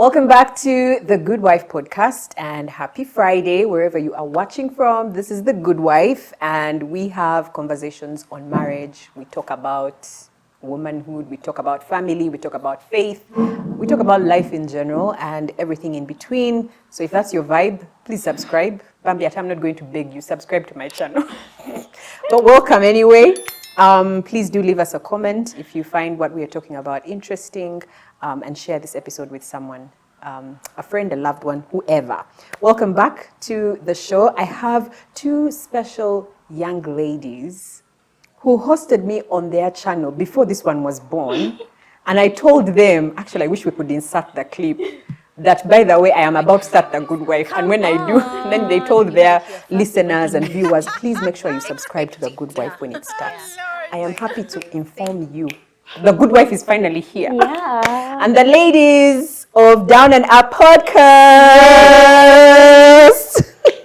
Welcome back to the Good Wife podcast, and happy Friday wherever you are watching from. This is the Good Wife, and we have conversations on marriage. We talk about womanhood, we talk about family, we talk about faith, we talk about life in general and everything in between. So if that's your vibe, please subscribe. Bambi, I'm not going to beg you, subscribe to my channel. But welcome anyway. Please do leave us a comment if you find what we are talking about interesting, and share this episode with someone, a friend, a loved one, whoever. Welcome back to the show. I have two special young ladies who hosted me on their channel before this one was born. And I told them, actually, I wish we could insert the clip, that, by the way, I am about to start The Good Wife. And when I do, then they told their listeners and viewers, please make sure you subscribe to The Good Wife when it starts. I am happy to inform you, The Good Wife is finally here. Yeah. And the ladies of Down and Up Podcast.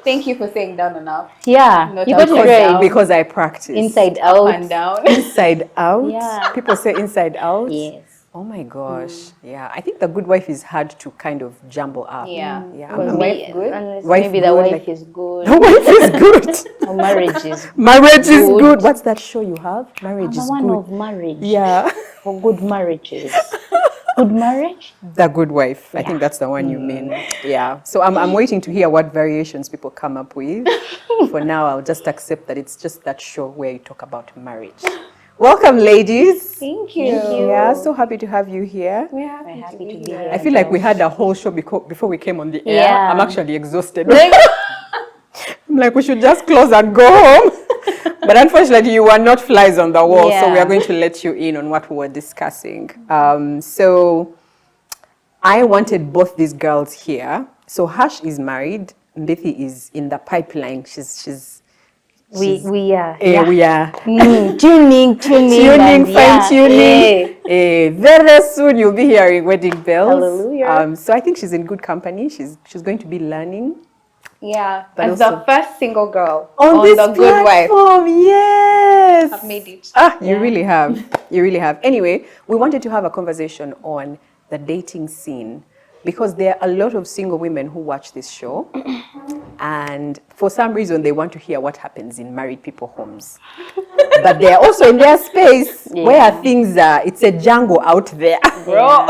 Thank you for saying down and up. Yeah. Not You up got and it down. right. Because I practice. Inside Up out. and down. Inside out. Yeah. People say inside out. Yes. Oh my gosh. Yeah. I think The Good Wife is hard to kind of jumble up. Yeah. Yeah. Was I'm wife good? Unless Wife maybe the good, wife like- is good. The wife is good. Or marriage is Marriage is Good. good. What's that show you have? Marriage I'm is one good. of marriage. Yeah. For good marriages. Good marriage? The Good Wife. I think that's the one you mean. Yeah. So I'm waiting to hear what variations people come up with. For now, I'll just accept that it's just that show where you talk about marriage. Welcome, ladies. Thank you. Yeah, so happy to have you here. We're We're happy, happy to to be be here. here. I feel like we had a whole show before we came on the air. Yeah. I'm actually exhausted. I'm like, we should just close and go home. But unfortunately, you were not flies on the wall, so we Yeah. are going to let you in on what we were discussing. So I wanted both these girls here. So Hush is married. Mbithi is in the pipeline. We are. We are Tuning, and fine-tuning. yeah. Very soon you'll be hearing wedding bells. Hallelujah. So I think she's in good company. She's going to be learning. Yeah. But As also- the first single girl On this The Good Wife. platform, yes. I've made it. You really have. You really have. Anyway, we wanted to have a conversation on the dating scene because there are a lot of single women who watch this show, and for some reason they want to hear what happens in married people's homes. But they're also in their space where things are. It's a jungle out there, Bro.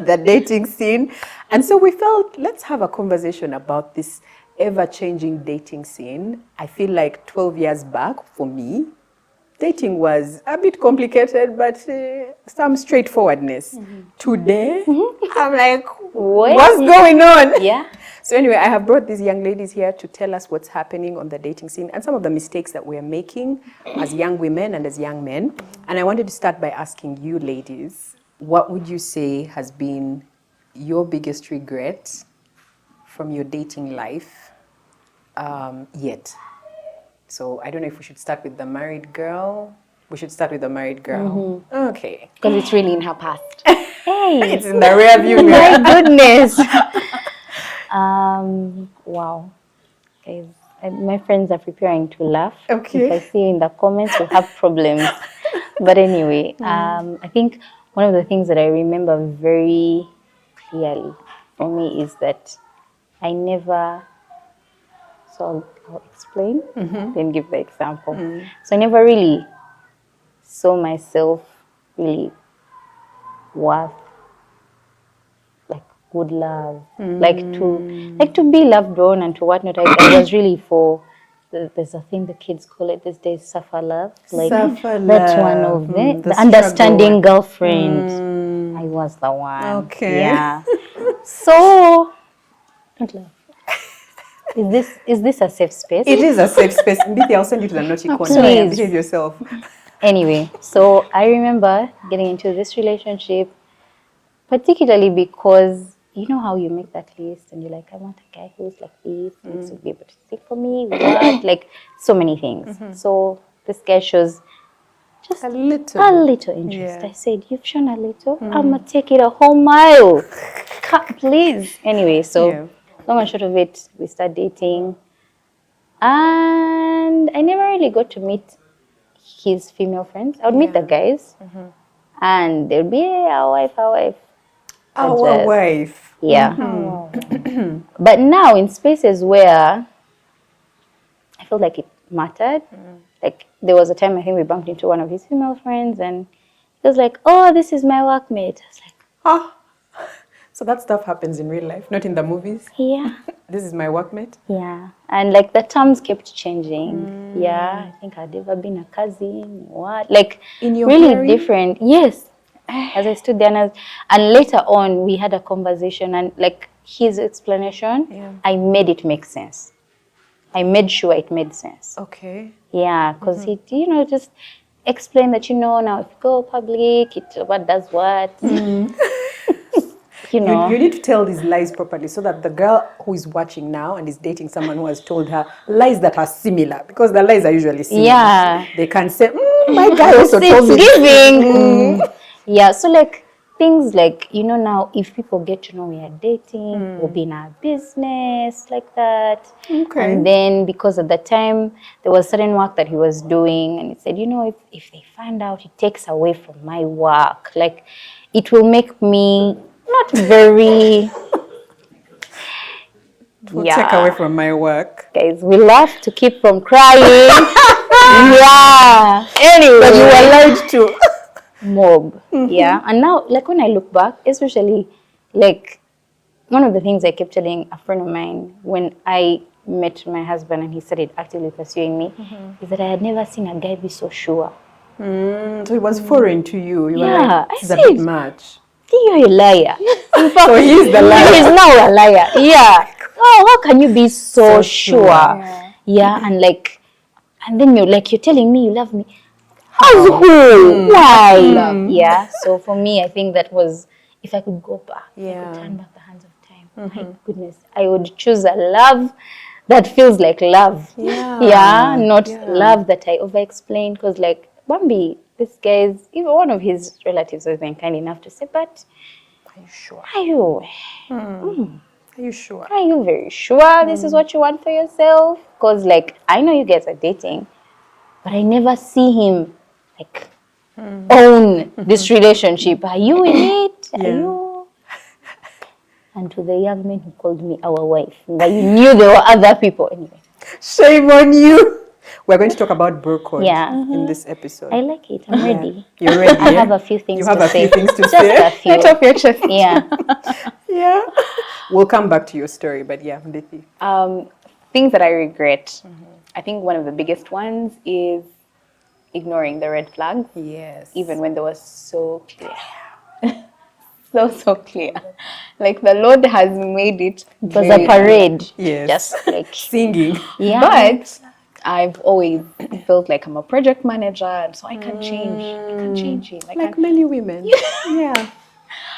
the dating scene. And so we felt, let's have a conversation about this ever-changing dating scene. I feel like 12 years back, for me, dating was a bit complicated, but some straightforwardness. Today, I'm like, what's going on? Yeah. So anyway, I have brought these young ladies here to tell us what's happening on the dating scene and some of the mistakes that we're making as young women and as young men. And I wanted to start by asking you ladies, what would you say has been your biggest regret from your dating life yet? So I don't know if we should start with the married girl. We should start with the married girl. Okay. Because it's really in her past. Hey. It's in the rear view mirror. My goodness. Wow. Guys, my friends are preparing to laugh. Okay. If I see in the comments, we'll have problems. But anyway, I think one of the things that I remember very clearly for me is that I never, so I'll explain, then give the example. So I never really saw myself really worth like good love, like to be loved on and to whatnot. I was really for there's a thing the kids call it these days, suffer love. Like Suffer that's love. one of The the understanding struggle. girlfriend. I was the one. Okay. Yeah. So don't laugh. Is this a safe space? It is a safe space. Mbithi, I'll send you to the naughty corner. Please. Behave yourself. Anyway, so I remember getting into this relationship, particularly because you know how you make that list and you're like, I want a guy who's like this, he needs to be able to stick for me, what? Like so many things. So this guy shows just A little. interest. Yeah. I said, you've shown a little, I'm gonna take it a whole mile. Please. Anyway, so Yeah. long and short of it, we start dating. And I never really got to meet his female friends. I would meet the guys, and they'll be, hey, our wife. Our wife. Yeah. But now in spaces where I felt like it mattered, like there was a time I think we bumped into one of his female friends and he was like, "Oh, this is my workmate." I was like, Ah, so that stuff happens in real life, not in the movies. yeah. This is my workmate. Yeah. And like the terms kept changing. Yeah. I think I'd ever been a cousin. What? Like In your really hearing? different. Yes. As I stood there and later on we had a conversation and like his explanation, I made it make sense. I made sure it made sense. Okay. Yeah, because he, just explained that, now if you go public, what does what. You need to tell these lies properly so that the girl who is watching now and is dating someone who has told her lies that are similar, because the lies are usually similar. Yeah. They can say, my guy also told me. Giving. Yeah, so like things like, now if people get to know we are dating, we'll be in our business, like that. Okay. And then because at that time, there was certain work that he was doing and he said, if they find out, it takes away from my work. Like it will make me not very... Take away from my work. Guys, we love to keep from crying. Yeah. Anyway. But you were lied to. Mob. Yeah. And now, like when I look back, especially like one of the things I kept telling a friend of mine when I met my husband and he started actively pursuing me is that I had never seen a guy be so sure. So it was foreign to you. You were Yeah, like, this is I a bit said, much. You're a liar. In fact, So he's the liar. He's now a liar. Yeah. Oh, how can you be so sure? Yeah, and then you're telling me you love me. As who? Why? Yeah. So for me, I think that was, if I could go back, if I could turn back the hands of time. My goodness, I would choose a love that feels like love. Yeah. Not love that I over-explain. Because like Bambi, this guy's, even one of his relatives has been kind enough to say, but Are you sure? are you? Are you sure? Are you very sure this is what you want for yourself? Because like I know you guys are dating, but I never see him like own this relationship. Are you in it? Are you? And to the young men who called me our wife, but you knew there were other people anyway. Shame on you. We're going to talk about bro code in this episode. I like it. I'm ready. You're ready. I have a few things You have to a say. few things to Just say. a few. Get off your chest. Yeah. Yeah. We'll come back to your story, but yeah, Mbithi. Things that I regret. I think one of the biggest ones is ignoring the red flags, Yes. even when they were so clear. so clear. Like the Lord has made it. It was a parade. Yes. Just like Singing. yeah. But I've always felt like I'm a project manager, and so I can change. I can change it. Like many women. Yeah.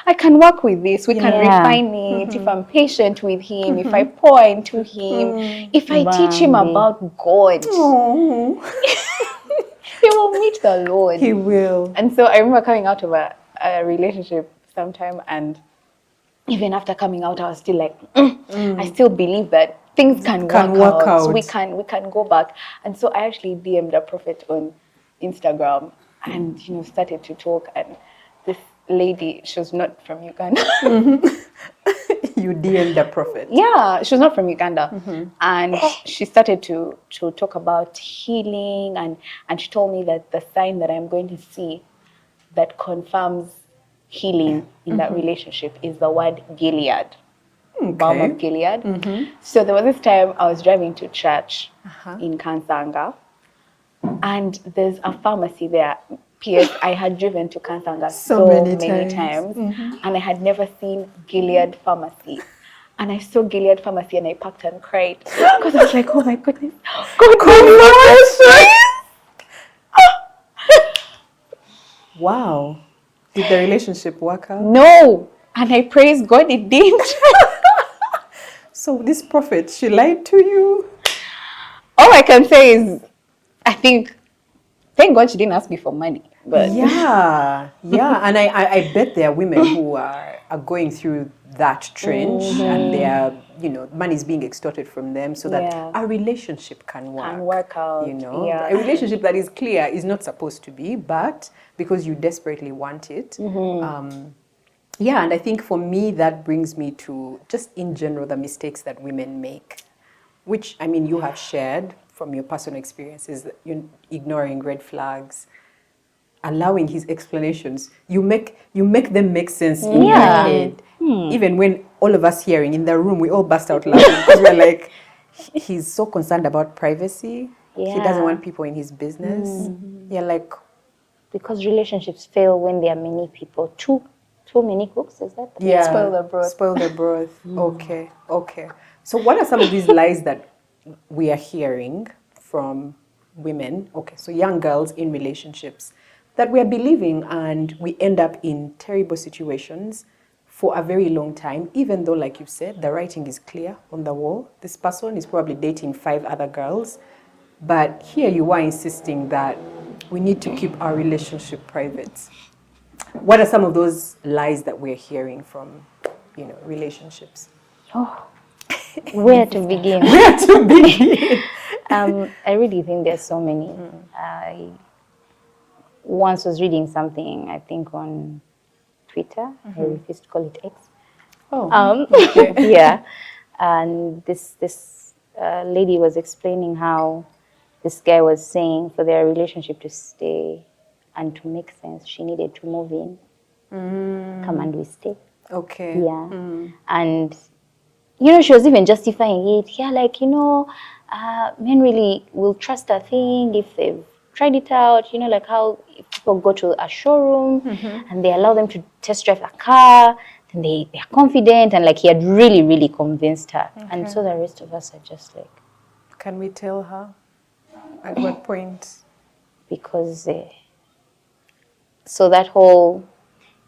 I can work with this. We can Yeah. refine it. If I'm patient with him, if I pour into him, if I teach him Bambi. about God, Oh, he will meet the Lord. he will. And so I remember coming out of a relationship sometime, and even after coming out, I was still like, I still believe that things can work out. So we can go back. And so I actually DM'd a prophet on Instagram and started to talk, and this lady, she was not from Uganda. You DM'd the prophet. Yeah, she was not from Uganda. And she started to talk about healing, and she told me that the sign that I'm going to see that confirms healing in that relationship is the word Gilead. Balm of Gilead. So there was this time I was driving to church in Kansanga, and there's a pharmacy there. P.S. I had driven to Kansanga so many times, and I had never seen Gilead Pharmacy. And I saw Gilead Pharmacy and I packed and cried because I was like, oh my goodness, God. Wow. Did the relationship work out? No. And I praise God it didn't. So this prophet, she lied to you? All I can say is, thank God she didn't ask me for money. But Yeah. And I bet there are women who are going through that trench and they are, money is being extorted from them so that a relationship can work. Can work out. Yeah. A relationship that is clear is not supposed to be, but because you desperately want it, Yeah, and I think for me, that brings me to just in general the mistakes that women make, which I mean, you have shared from your personal experiences, you ignoring red flags, allowing his explanations. You make them make sense in your Yeah. head. Even when all of us hearing in the room, we all burst out laughing because we're like, he's so concerned about privacy. He doesn't Yeah. want people in his business. You're like, Because relationships fail when there are many people. Too many cooks, is that? yeah, Spoil the broth. Spoil the broth. Okay. So what are some of these lies that we are hearing from women? Okay, so young girls in relationships that we are believing, and we end up in terrible situations for a very long time, even though, like you said, the writing is clear on the wall. This person is probably dating 5 other girls, but here you are insisting that we need to keep our relationship private. What are some of those lies that we're hearing from, relationships? Oh, where to begin? Where to begin? I really think there's so many. I once was reading something, I think on Twitter. I refuse to call it X. Oh, Yeah, and this lady was explaining how this guy was saying for their relationship to stay and to make sense, she needed to move in. Come and we stay. okay. Yeah, and she was even justifying it. Yeah, like men really will trust a thing if they've tried it out. Like how if people go to a showroom and they allow them to test drive a car, then they are confident, and like he had really, really convinced her. And so the rest of us are just like, Can we tell her at what point? because so that whole,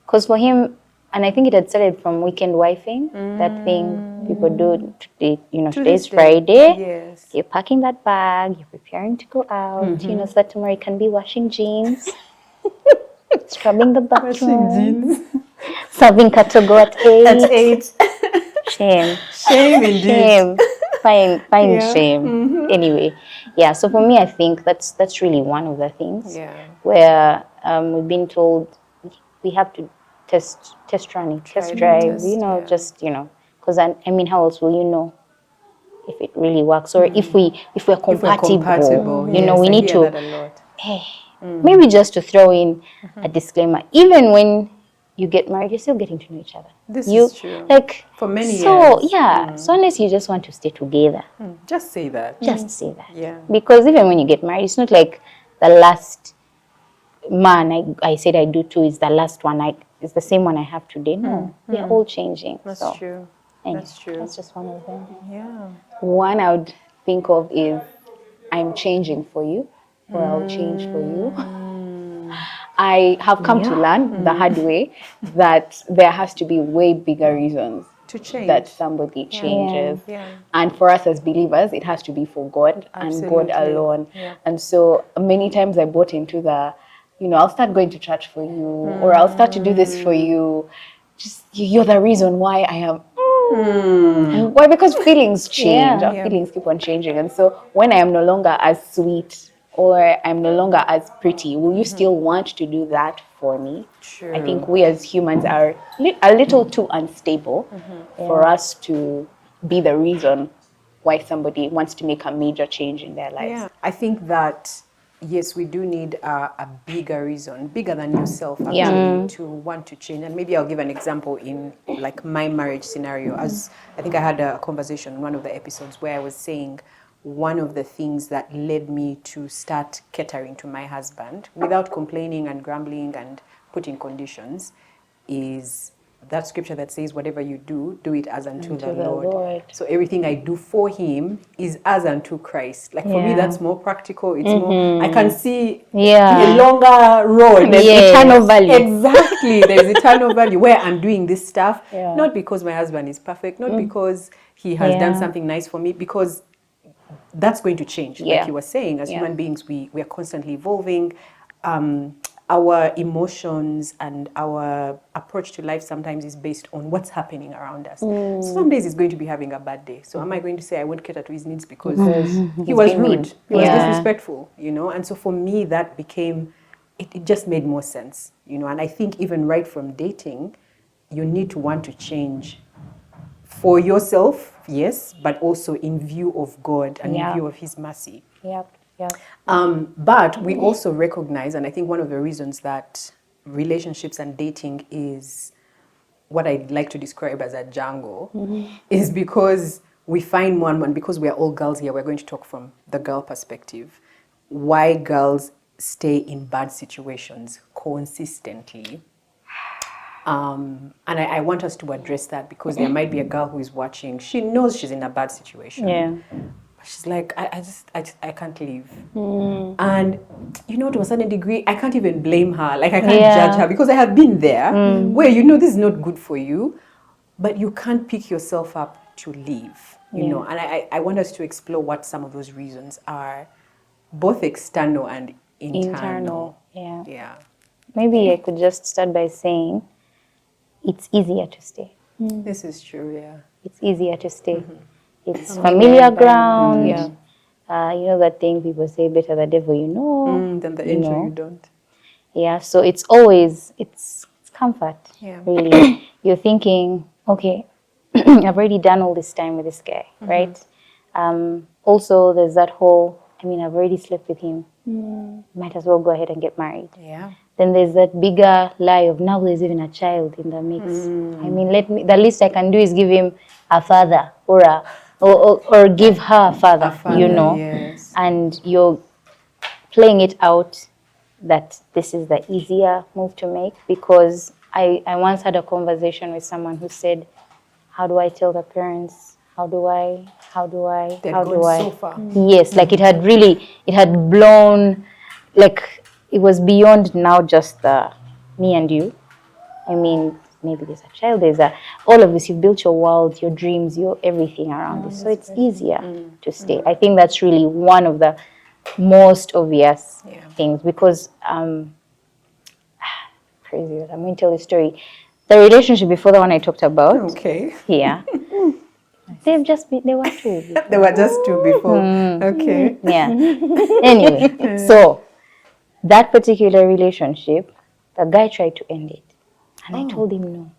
because for him, and I think it had started from weekend wifing, that thing people do today. Today's this day, Friday. yes. You're packing that bag. You're preparing to go out. So that tomorrow you can be washing jeans, scrubbing the bathroom, Jeans. serving katogo at 8. At 8. Shame. Shame indeed. Shame. Fine Yeah. shame. Anyway, yeah. So for me, I think that's really one of the things Yeah. where we've been told we have to test running, test to drive. test, yeah. Just because I mean, how else will you know if it really works, or if we're compatible? Yes, we I need hear to. that a lot. Maybe just to throw in a disclaimer, even when you get married, you're still getting to know each other. This is true. Like For many so, years. yeah. So unless you just want to stay together, Just say that. just say that. Yeah. Because even when you get married, it's not like the last man I said I do to is the last one. It's the same one I have today. No, we are all changing. That's so, true. anyway, That's true. That's just one of them. Yeah. One I would think of is I'm changing for you, or I'll change for you. I have come to learn the hard way that there has to be way bigger reasons To change. that somebody changes. Yeah. And for us as believers, it has to be for God and God Absolutely. alone. Yeah. And so many times I bought into the, I'll start going to church for you, or I'll start to do this for you. Just you're the reason why I am. Why? Because feelings change. Yeah. Our feelings keep on changing. And so when I am no longer as sweet or I'm no longer as pretty, will you still want to do that for me? True. I think we as humans are a little too unstable for us to be the reason why somebody wants to make a major change in their lives. Yeah. I think that, yes, we do need a bigger reason, bigger than yourself, actually, to want to change. And maybe I'll give an example in like my marriage scenario. As I think I had a conversation in one of the episodes where I was saying one of the things that led me to start catering to my husband without complaining and grumbling and putting conditions is that scripture that says, whatever you do, do it as unto the Lord. So everything I do for him is as unto Christ. Like for me, that's more practical. It's more, I can see a longer road. There's eternal value. Exactly. There's eternal value where I'm doing this stuff, not because my husband is perfect, not because he has done something nice for me, because that's going to change. Like you were saying, as human beings, we are constantly evolving. Our emotions and our approach to life sometimes is based on what's happening around us. So some days he's going to be having a bad day. So am I going to say I won't cater to his needs because he was rude, he was disrespectful, And so for me, that became, it just made more sense, And I think even right from dating, you need to want to change for yourself, yes, but also in view of God and in view of His mercy. Yep. But we also recognize, and I think one of the reasons that relationships and dating is what I'd like to describe as a jungle is because we find more and more, and because we are all girls here, we're going to talk from the girl perspective, why girls stay in bad situations consistently. And I want us to address that because there might be a girl who is watching. She knows she's in a bad situation. Yeah. She's like, I can't leave. And, to a certain degree, I can't even blame her. Like, I can't judge her because I have been there where, this is not good for you, but you can't pick yourself up to leave, you know. And I want us to explore what some of those reasons are, both external and internal. Yeah. Maybe I could just start by saying it's easier to stay. This is true, yeah. It's easier to stay. It's familiar ground. Yeah. That thing people say, better the devil you know. Than the angel you don't. Yeah, so it's always, it's comfort, really. You're thinking, okay, I've already done all this time with this guy, right? Also, there's that whole, I've already slept with him. Might as well go ahead and get married. Yeah. Then there's that bigger lie of now there's even a child in the mix. The least I can do is give him a father or give her a father, yes. And you're playing it out that this is the easier move to make, because I once had a conversation with someone who said, how do I tell the parents? How do I? So far. Yes, like it had blown, like it was beyond now just the me and you. Maybe there's a child, all of this, you've built your world, your dreams, your everything around this. So it's easier to stay. I think that's really one of the most obvious things, because crazy that I'm going to tell the story. The relationship before the one I talked about. Okay. Yeah. They were just two. They were just two before. Okay. Yeah. Anyway, so that particular relationship, the guy tried to end it. And I told him no.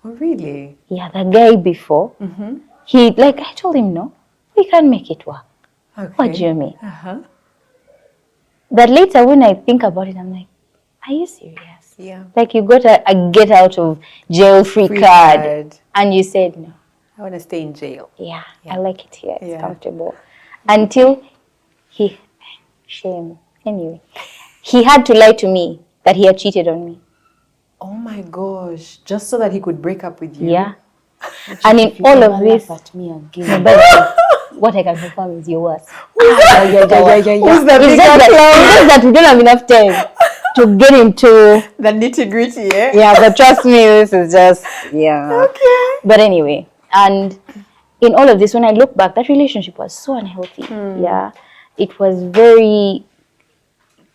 Oh, really? Yeah, the guy before, I told him no, we can't make it work. Okay. What do you mean? But later when I think about it, I'm like, are you serious? Yeah. Like you got a get out of jail free card and you said no. I want to stay in jail. Yeah, I like it here. It's comfortable. Until shame. Anyway, he had to lie to me that he had cheated on me. Oh my gosh! Just so that he could break up with you. Yeah. And in all of this, at me again. What I can confirm is you're worse. Who's the bigger clown? It's just that we don't have enough time to get into the nitty-gritty, eh? Yeah, but trust me, this is just, Okay. But anyway, and in all of this, when I look back, that relationship was so unhealthy. Yeah. It was very,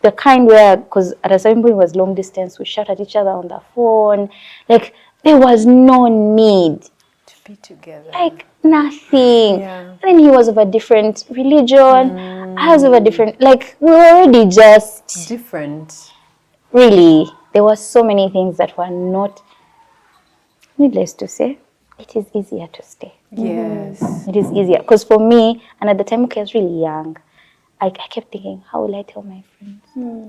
the kind where, because at a certain point it was long distance, we shout at each other on the phone. Like, there was no need to be together. Like, nothing. Yeah. Then he was of a different religion. I was of a different, like, we were already just different. Really, there were so many things that were not, needless to say, it is easier to stay. Yes. It is easier. Because for me, and at the time, I was really young, I kept thinking, how will I tell my friends?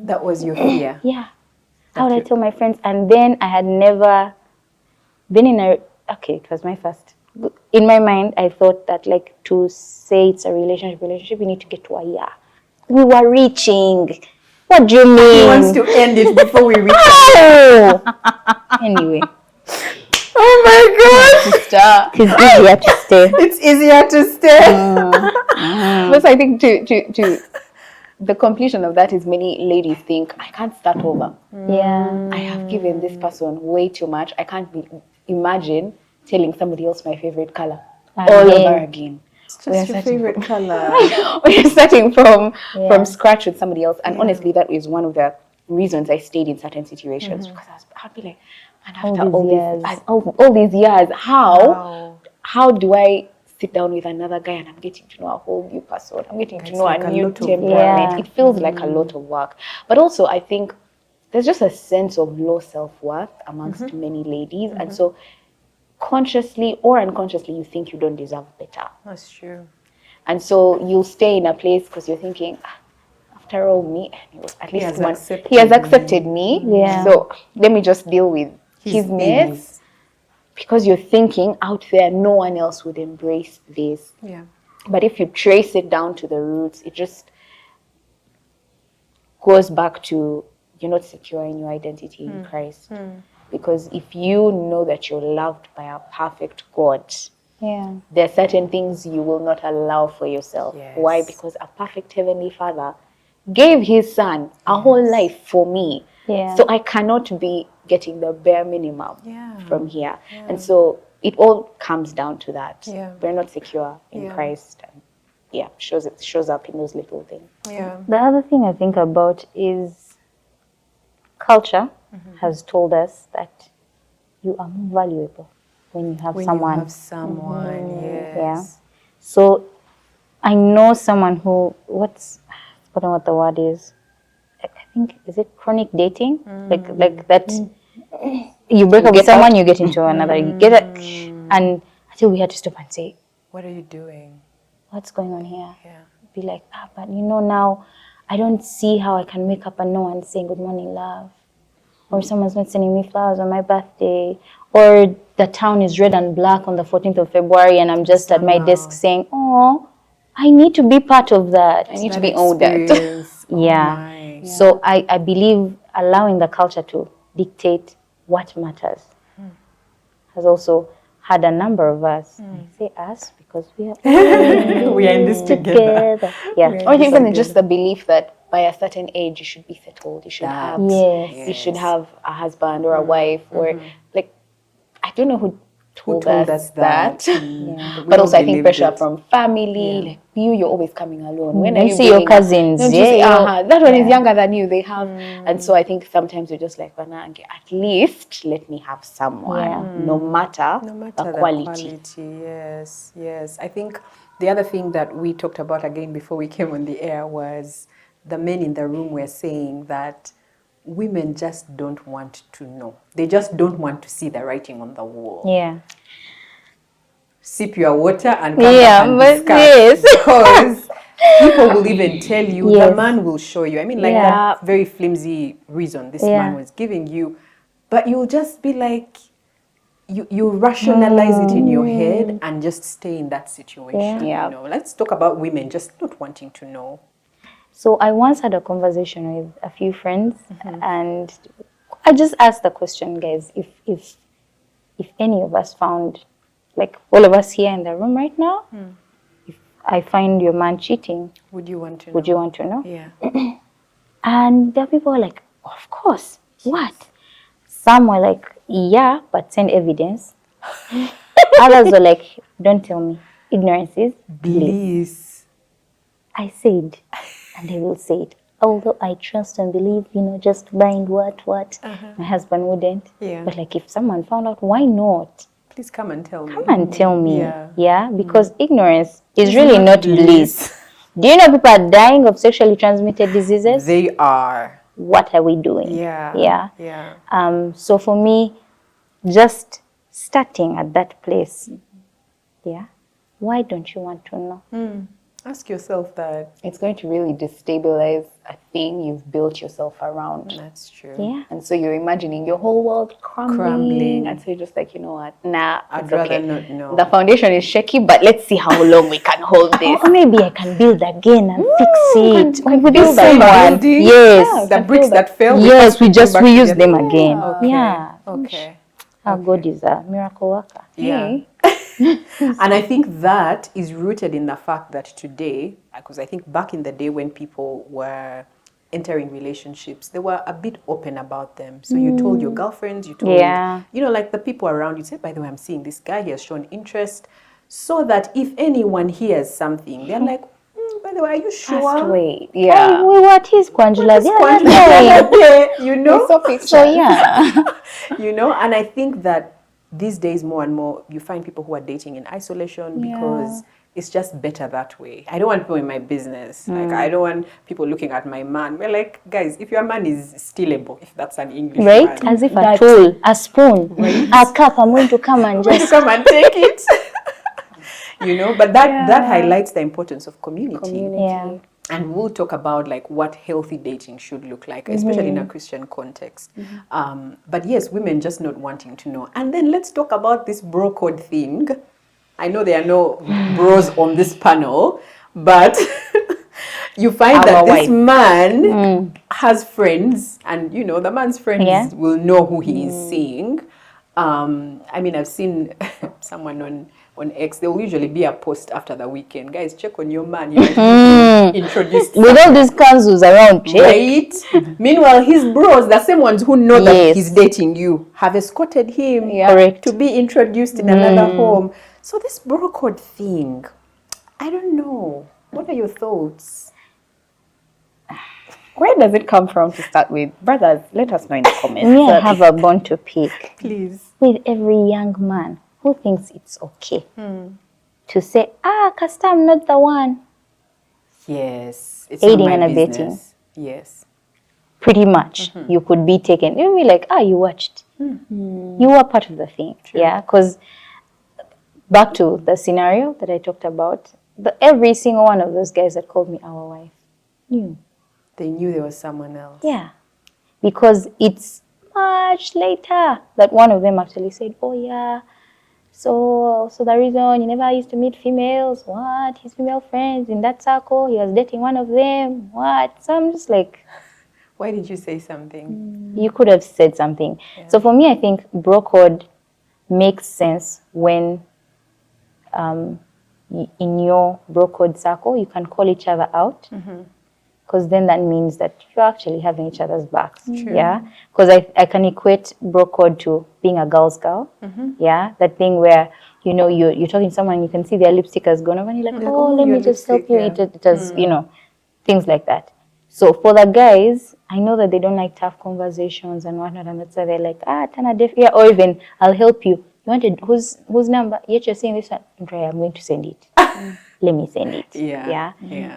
That was your fear? Yeah. How would I tell my friends? And then I had never been in it was my first. In my mind, I thought that, like, to say it's a relationship, you need to get to a year. We were reaching. What do you mean? He wants to end it before we reach it. Anyway. Oh my gosh. It's easier to stay. It's easier to stay. But I think to the completion of that is many ladies think, I can't start over. Yeah. I have given this person way too much. I can't imagine telling somebody else my favorite color all over again. It's just your favorite color. We're starting from scratch with somebody else. And honestly, that is one of the reasons I stayed in certain situations. Because I'd be like, and after all these years, how do I sit down with another guy and I'm getting to know a whole new person? I'm getting to know a new temperament. It feels like a lot of work. But also, I think there's just a sense of low self-worth amongst many ladies. And so consciously or unconsciously, you think you don't deserve better. That's true. And so you'll stay in a place because you're thinking, after all, me, at He has least accepted he has accepted me. Yeah. So let me just deal with his mess. Because you're thinking out there, no one else would embrace this. Yeah. But if you trace it down to the roots, it just goes back to you're not secure in your identity in Christ. Because if you know that you're loved by a perfect God, Yeah. there are certain things you will not allow for yourself. Yes. Why? Because a perfect Heavenly Father gave his son a whole life for me. Yeah. So I cannot be getting the bare minimum from here. And so it all comes down to that. Yeah. We're not secure in Christ. And it shows up in those little things. Yeah. The other thing I think about is culture has told us that you are more valuable when you have When someone. you have someone, yes. Yeah. So I know someone who, I don't know what the word is. I think, is it chronic dating? Like that you break up with someone, you get into another. You get it. And until we had to stop and say, What are you doing? what's going on here? Yeah. Be like, but now I don't see how I can wake up and no one's saying good morning, love. Or someone's not sending me flowers on my birthday. Or the town is red and black on the 14th of February and I'm just at my desk saying, oh, I need to be part of that. I need to be ordered. Yeah. So I believe allowing the culture to dictate what matters has also had a number of us. I say us because we are We are in this together. Yeah. Or even just the belief that by a certain age you should be settled, you should have Yes. you should have a husband or a wife or like I don't know who told us that. But also I think pressure from family, like you're always coming alone. When are you see your bringing cousins? Don't you say, that one is younger than you. They have, and so I think sometimes you're just like, at least let me have someone, no matter the quality. Yes, yes. I think the other thing that we talked about again before we came on the air was the men in the room were saying that women just don't want to know. They just don't want to see the writing on the wall. Yeah. Sip your water and come back and discuss. Because people will even tell you, the man will show you. I mean, like that very flimsy reason this man was giving you. But you'll just be like, you rationalize it in your head and just stay in that situation. Yeah. You know, let's talk about women just not wanting to know. So I once had a conversation with a few friends and I just asked the question, guys, if any of us found, like all of us here in the room right now, if I find your man cheating, would you want to know? Would you want to know? Yeah. And there are people who are like, of course, what? Some were like, yeah, but send evidence. Others were like, don't tell me. Ignorance is bliss. I said, and I will say it, although I trust and believe, just bind what my husband wouldn't. Yeah. But like if someone found out, why not? Please come and tell me. Come and tell me. Yeah. Because ignorance is really not bliss. Do you know people are dying of sexually transmitted diseases? They are. What are we doing? Yeah. So for me, just starting at that place, why don't you want to know? Ask yourself that. It's going to really destabilize a thing you've built yourself around. That's true. Yeah. And so you're imagining your whole world crumbling. And so you're just like, you know what? Nah, I'd it's rather okay. not know. The foundation is shaky, but let's see how long we can hold this. Or maybe I can build again and fix it. can With build someone. that building. Yes. The bricks that fell. Yes, we use together. them again. Okay. Yeah. Okay. Our God is a miracle worker. Yeah. And I think that is rooted in the fact that today, because I think back in the day when people were entering relationships, they were a bit open about them. So you told your girlfriends, you told, like the people around you, said, by the way, I'm seeing this guy, he has shown interest. So that if anyone hears something, they're like, by the way, are you sure? Just wait. Yeah. We were at his Kwanjula. You know? So yeah. And I think that these days more and more you find people who are dating in isolation because it's just better that way. I don't want people in my business. Like, I don't want people looking at my man. We're like, guys, if your man is stealable, if that's an English Right? word, As if a tool, a spoon, a cup, I'm going to come and just... come and take it. But that highlights the importance of community. Yeah. And we'll talk about like what healthy dating should look like, especially in a Christian context. But yes, women just not wanting to know. And then let's talk about this bro code thing. I know there are no bros on this panel, but you find that this man has friends, and the man's friends will know who he is seeing. I mean, I've seen someone on X, there will usually be a post after the weekend. Guys, check on your man. You might introduced with all these councils around, check. Right? Meanwhile, his bros, the same ones who know that he's dating you, have escorted him to be introduced in another home. So this bro code thing, I don't know. What are your thoughts? Where does it come from to start with? Brothers, let us know in the comments. Me, I have a bone to pick. Please. With every young man who thinks it's okay to say, Kasta, I'm not the one. Yes. It's Aiding not my and business. abetting. Yes. Pretty much. You could be taken. You'll be like, you watched. You were part of the thing. True. Yeah, because back to the scenario that I talked about, every single one of those guys that called me our wife knew. They knew there was someone else. Yeah. Because it's much later that one of them actually said, oh yeah, so the reason you never used to meet females, what? His female friends in that circle, he was dating one of them, what? So I'm just like... Why did you say something? You could have said something. Yeah. So for me, I think bro code makes sense when in your bro code circle, you can call each other out. Because then that means that you're actually having each other's backs. True. Yeah. Because I can equate bro code to being a girl's girl. Yeah. That thing where, you're talking to someone and you can see their lipstick has gone over and you're like, let me just help you. It does, things like that. So for the guys, I know that they don't like tough conversations and whatnot. And that's why they're like, Tana def, yeah, or even I'll help you. You wanted whose number? Yet you're saying this one. Okay, I'm going to send it. Let me send it. Yeah.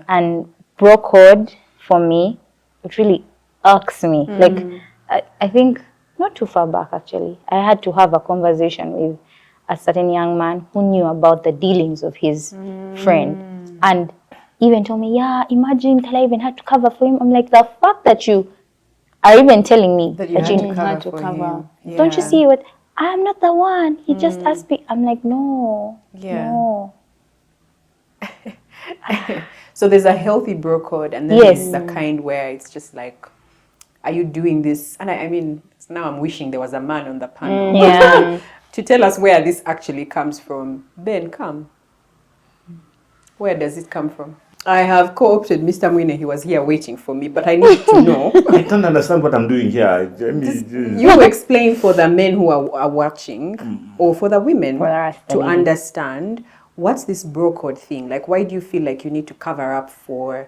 And bro code, for me, it really irks me. Like, I think, not too far back, actually, I had to have a conversation with a certain young man who knew about the dealings of his friend. And even told me, imagine that I even had to cover for him. I'm like, the fact that you are even telling me that you had to cover. Yeah. Don't you see what? I'm not the one. He just asked me. I'm like, no. No. So there's a healthy bro code, and then there's the kind where it's just like, are you doing this? And I mean, now I'm wishing there was a man on the panel to tell us where this actually comes from. Ben, come. Where does it come from? I have co-opted Mr. Mwine. He was here waiting for me, but I need to know. I don't understand what I'm doing here. You explain for the men who are watching, or for the women to understand. What's this bro code thing? Like, why do you feel like you need to cover up for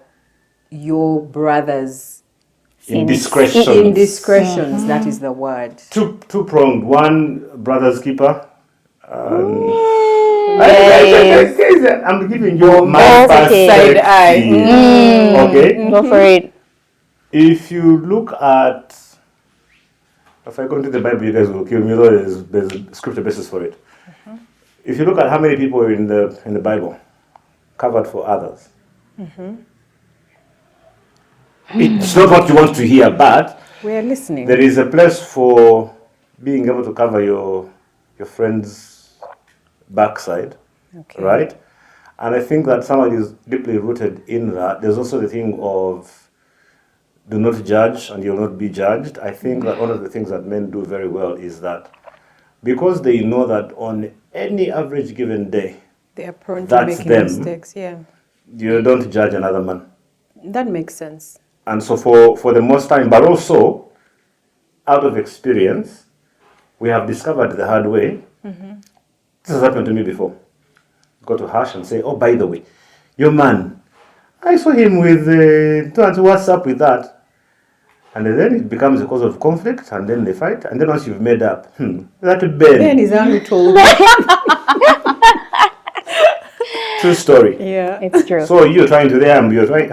your brother's indiscretions? Indiscretions, that is the word. Two-pronged. One, brother's keeper. I'm giving you my side eye. Okay? Go for it. If you look at... If I go into the Bible, you guys will kill me, though there's a scripture basis for it. If you look at how many people are in the Bible covered for others, it's not what you want to hear, but we're listening. There is a place for being able to cover your friend's backside, right? And I think that somebody is deeply rooted in that. There's also the thing of do not judge and you'll not be judged. I think that one of the things that men do very well is that because they know that on any average given day, they are prone to making mistakes. You don't judge another man. That makes sense. And so for the most time, but also out of experience, we have discovered the hard way. This has happened to me before. Go to Hush and say, oh, by the way, your man, I saw him with, what's up with that? And then it becomes a cause of conflict, and then they fight, and then once you've made up, that Ben. Ben is the one who told me. True story. Yeah. It's true. So you're trying to them, you're trying,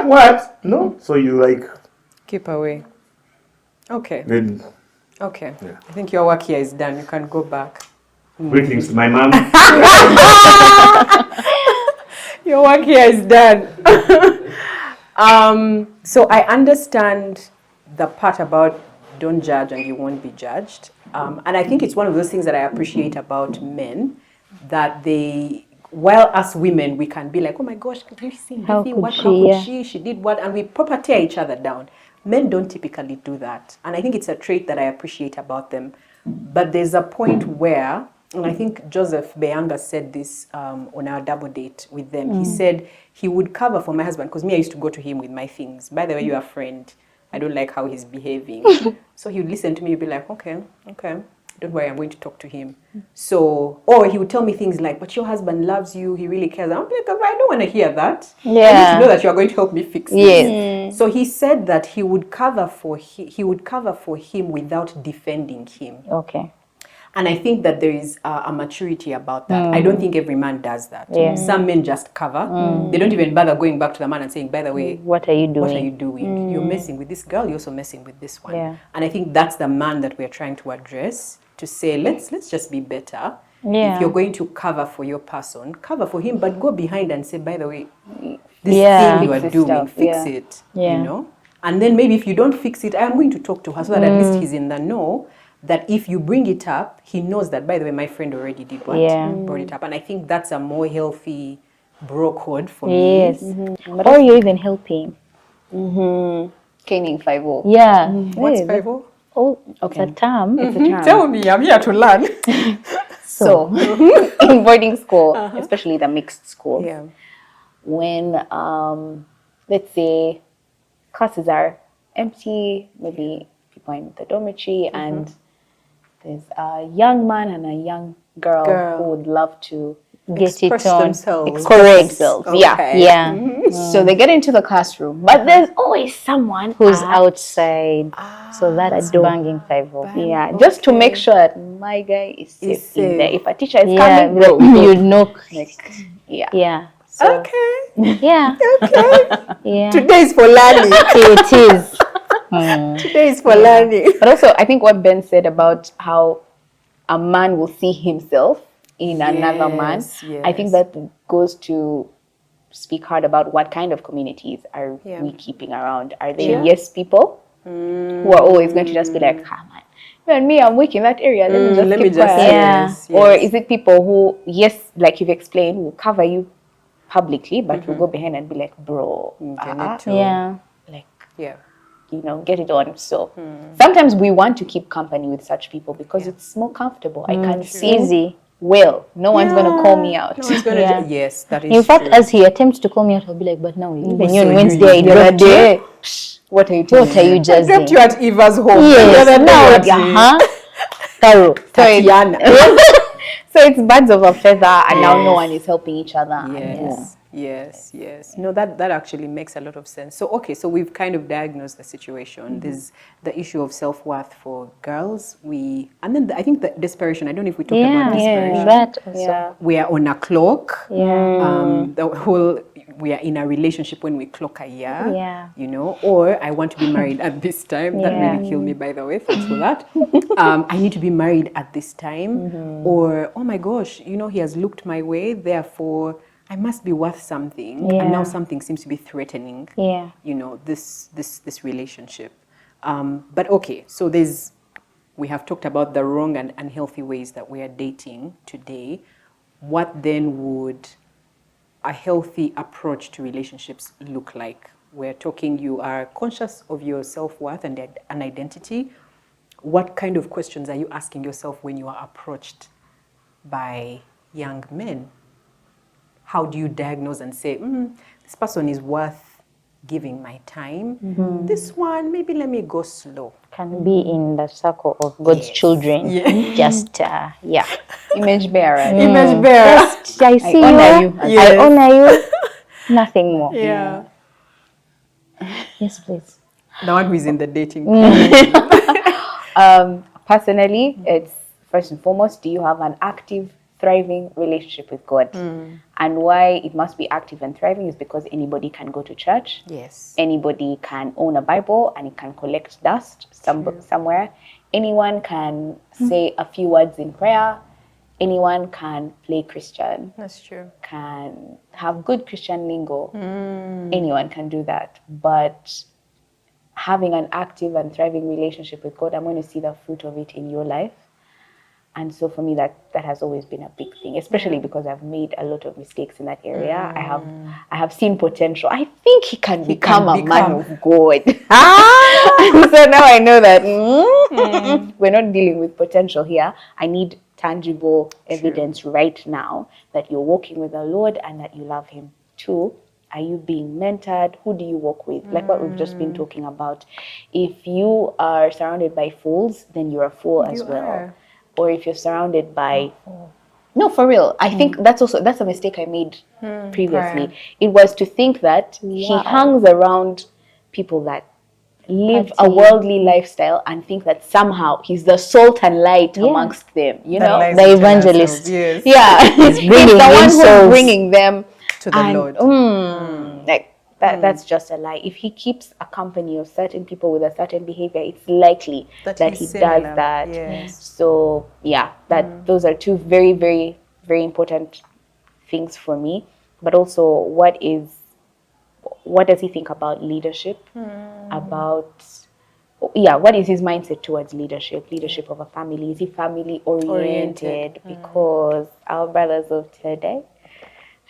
what? No? So you like, Keep away. Okay. then Okay. Yeah. I think your work here is done. You can go back. greetings to my mom. Your work here is done. So I understand the part about don't judge and you won't be judged. And I think it's one of those things that I appreciate about men, that they, while us women, we can be like, oh my gosh, have you seen How Mbithi? could What? she? How could Yeah. she? She did what? And we proper tear each other down. Men don't typically do that. And I think it's a trait that I appreciate about them. But there's a point where, and I think Joseph Beyanga said this on our double date with them. He said he would cover for my husband, because me, I used to go to him with my things. By the way, you're a friend. I don't like how he's behaving. So he would listen to me, he'd be like, okay, don't worry, I'm going to talk to him. So, or he would tell me things like, but your husband loves you, he really cares. I'm like, I don't want to hear that. I need Yeah. to know that you are going to help me fix Yes. this. So he said that he would cover for him without defending him. Okay. And I think that there is a maturity about that. I don't think every man does that. Yeah. Some men just cover. They don't even bother going back to the man and saying, by the way, What are you doing? what are you doing? You're messing with this girl, you're also messing with this one. Yeah. And I think that's the man that we're trying to address, to say, let's just be better. Yeah. If you're going to cover for your person, cover for him, but go behind and say, by the way, this Yeah. thing you are Fix this doing, stuff, fix yeah. it. Yeah. You know? And then maybe if you don't fix it, I'm going to talk to her so that at least he's in the know, that if you bring it up, he knows that, by the way, my friend already did what? Yeah. Brought it up. And I think that's a more healthy bro code for me. Yes. Or you're even helping. Caning 5-0. Yeah. What's Hey, 5-0? Oh, it's a term. It's a term. Tell me, I'm here to learn. So, in boarding school, especially the mixed school, Yeah. when, let's say, classes are empty, maybe people are in the dormitory, and there's a young man and a young girl who would love to Get Express it on. themselves. Correct. themselves. Okay. Yeah. Yeah. So they get into the classroom, but there's always someone Who's at- outside. So that's banging 5-0. Yeah, just to make sure that my guy is safe in there. safe. If a teacher is Yeah. coming, bro, You knock. like, yeah. Yeah. So, Okay. Yeah. Okay. Yeah. Today is for learning. It is. Today is for learning. But also, I think what Ben said about how a man will see himself in another man, Yes, I think yes. that goes to speak hard about what kind of communities are Yeah. we keeping around. Are they Yeah. yes people who are always going to just be like, man, you and me, I'm weak in that area. Let me just Let keep me just quiet. say Yeah. yes, Or yes. is it people who, yes, like you've explained, will cover you publicly, but will go behind and be like, bro, You need to, Yeah. like, yeah. you know, get it on. So sometimes we want to keep company with such people because it's more comfortable. I can see Easy. well. No one's going to call me out. No one's gonna Yeah. yes, that is In fact, true. as he attempts to call me out, I'll be like, but now, even So you on you- Wednesday, you the other dropped day, What are you what doing? are you I just dropped you at Eva's home. Yes, The other day now, at the- Thorough. Tatiana. So it's birds of a feather, and now no one is helping each other. and boom. Yes. No, that actually makes a lot of sense. So, okay, so we've kind of diagnosed the situation. There's the issue of self-worth for girls. And then I think the desperation. I don't know if we talked about desperation. That also. Yeah. We are on a clock. Yeah. The whole, we are in a relationship when we clock a year. Yeah. You know, or I want to be married at this time. That Yeah. really killed me, by the way. Thanks for that. I need to be married at this time. Or, oh my gosh, you know, he has looked my way, therefore I must be worth something. Yeah. And now something seems to be threatening, Yeah. you know, this relationship. But okay, so we have talked about the wrong and unhealthy ways that we are dating today. What then would a healthy approach to relationships look like? We're talking, you are conscious of your self-worth and an identity. What kind of questions are you asking yourself when you are approached by young men? How do you diagnose and say, this person is worth giving my time? This one, maybe let me go slow. Can be in the circle of God's children. Yeah. Just, yeah. Image bearer. Image bearer. Just, I see honor you. you. I honor you. Nothing more. Yeah. Yes, please. The one who is in the dating. Personally, it's first and foremost, do you have an active thriving relationship with God. And why it must be active and thriving is because anybody can go to church. Yes. Anybody can own a Bible and it can collect dust somewhere. Anyone can say a few words in prayer. Anyone can play Christian. That's true. Can have good Christian lingo. Anyone can do that. But having an active and thriving relationship with God, I'm going to see the fruit of it in your life. And so for me, that has always been a big thing, especially because I've made a lot of mistakes in that area. I have seen potential. I think he can become a man of God. So now I know that we're not dealing with potential here. I need tangible evidence right now that you're walking with the Lord and that you love him too. Are you being mentored? Who do you walk with? Like what we've just been talking about. If you are surrounded by fools, then you're a fool as well. Or if you're surrounded by no, for real. I think that's a mistake I made previously. Prior. It was to think that he hangs around people that live a worldly lifestyle and think that somehow he's the salt and light amongst them, you know? The evangelist. Yes. Yeah. He's the one who's souls bringing them to the Lord. Like that's just a lie. If he keeps a company of certain people with a certain behavior, it's likely that he does that. Yes. So yeah, those are two very, very, very important things for me. But also, what does he think about leadership? What is his mindset towards leadership of a family? Is he family oriented? Because our brothers of today,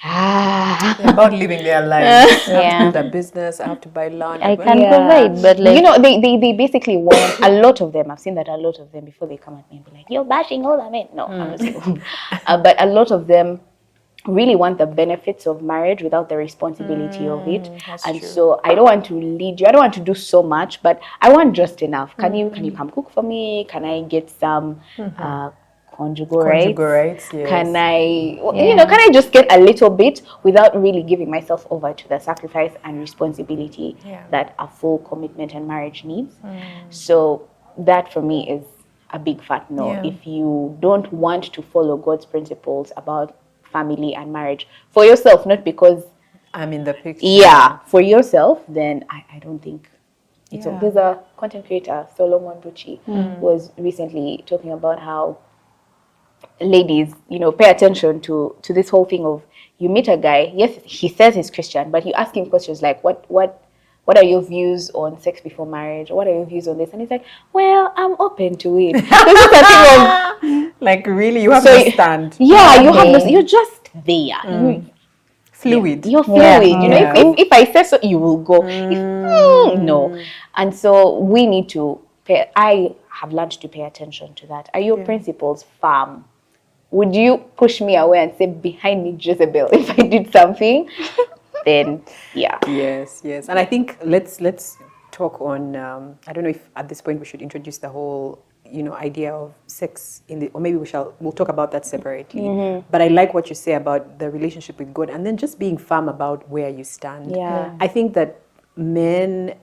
They're about living their lives. I have to build a business. I have to buy land. I can provide, but like, you know, they basically want a lot of them. I've seen that a lot of them before they come at me and be like, "You're bashing all of it." No, I'm not saying. But a lot of them really want the benefits of marriage without the responsibility of it. And true. So I don't want to lead you. I don't want to do so much, but I want just enough. Can you come cook for me? Can I get some conjugal rights? Yes. Can I can I just get a little bit without really giving myself over to the sacrifice and responsibility that a full commitment and marriage needs? So that for me is a big fat no. If you don't want to follow God's principles about family and marriage for yourself, not because I'm in the picture. Yeah, for yourself, then I don't think it's there's a content creator, Solomon Bucci, who was recently talking about how ladies, pay attention to this whole thing of you meet a guy, yes, he says he's Christian, but you ask him questions like what are your views on sex before marriage? What are your views on this? And he's like, well, I'm open to it. Like, really, you have to stand. Yeah, you have you're just there. Fluid. You're fluid. If I say so, you will go. No. And so we need to I have learned to pay attention to that. Are your principles firm? Would you push me away and say, behind me, Jezebel, if I did something? Then yes. And I think let's talk on I don't know if at this point we should introduce the whole idea of sex or maybe we'll talk about that separately. But I like what you say about the relationship with God and then just being firm about where you stand. I think that men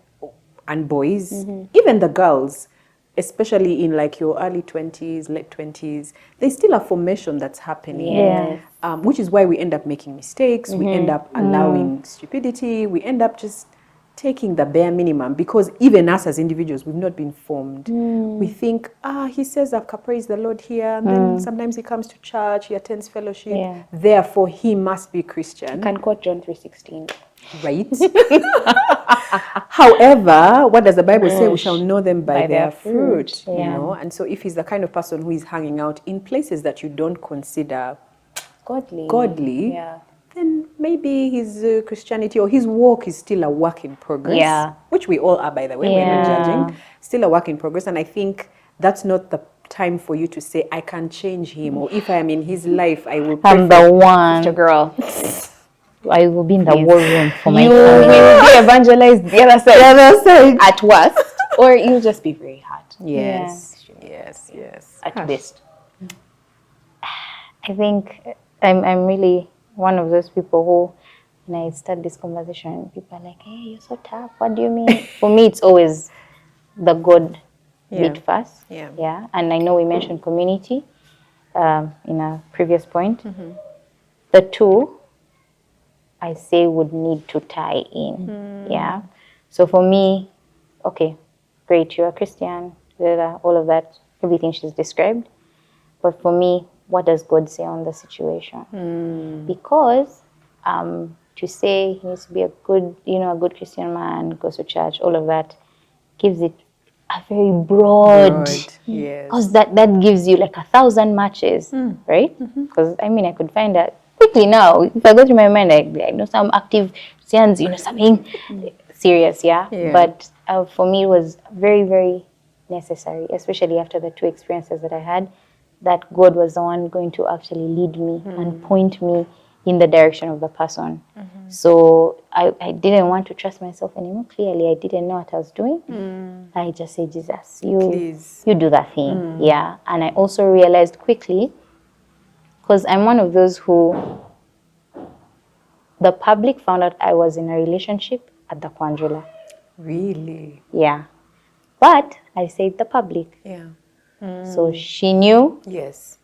and boys, even the girls, especially in like your early 20s, late 20s, there's still a formation that's happening. Which is why we end up making mistakes, we end up allowing stupidity, we end up just taking the bare minimum because even us as individuals, we've not been formed. We think, he says I've praised the Lord here, and then sometimes he comes to church, he attends fellowship, therefore he must be Christian. You can quote John 3:16. Right. However, what does the Bible say? We shall know them by their fruit. And so if he's the kind of person who is hanging out in places that you don't consider godly, then maybe his Christianity or his walk is still a work in progress. Which we all are, by the way. We're not judging. Still a work in progress. And I think that's not the time for you to say, I can change him, or if I am in his life, I will I'm the one. Sister girl. I will be in the war room for my family. You will be evangelized the other side at worst, or you'll just be very hard. Yes. At best. I think I'm really one of those people who, when I start this conversation, people are like, hey, you're so tough. What do you mean? For me, it's always the God bit first. And I know we mentioned community. in a previous point, the two, I say, would need to tie in. Yeah. So for me, okay, great, you're a Christian, all of that, everything she's described. But for me, what does God say on the situation? Because to say he needs to be a good Christian man, goes to church, all of that, gives it a very broad. Yes. Because that gives you like 1,000 matches, right? Because I could find out quickly now. If I go through my mind, I know some active Christians, something serious, yeah. But for me, it was very, very necessary, especially after the two experiences that I had, that God was the one going to actually lead me and point me in the direction of the person. So I didn't want to trust myself anymore. Clearly, I didn't know what I was doing. I just said, Jesus, you do that thing. Yeah. And I also realized quickly, because I'm one of those who, the public found out I was in a relationship at the Kwanjula. Really? Yeah. But I said the public. Yeah. So she knew. Yes.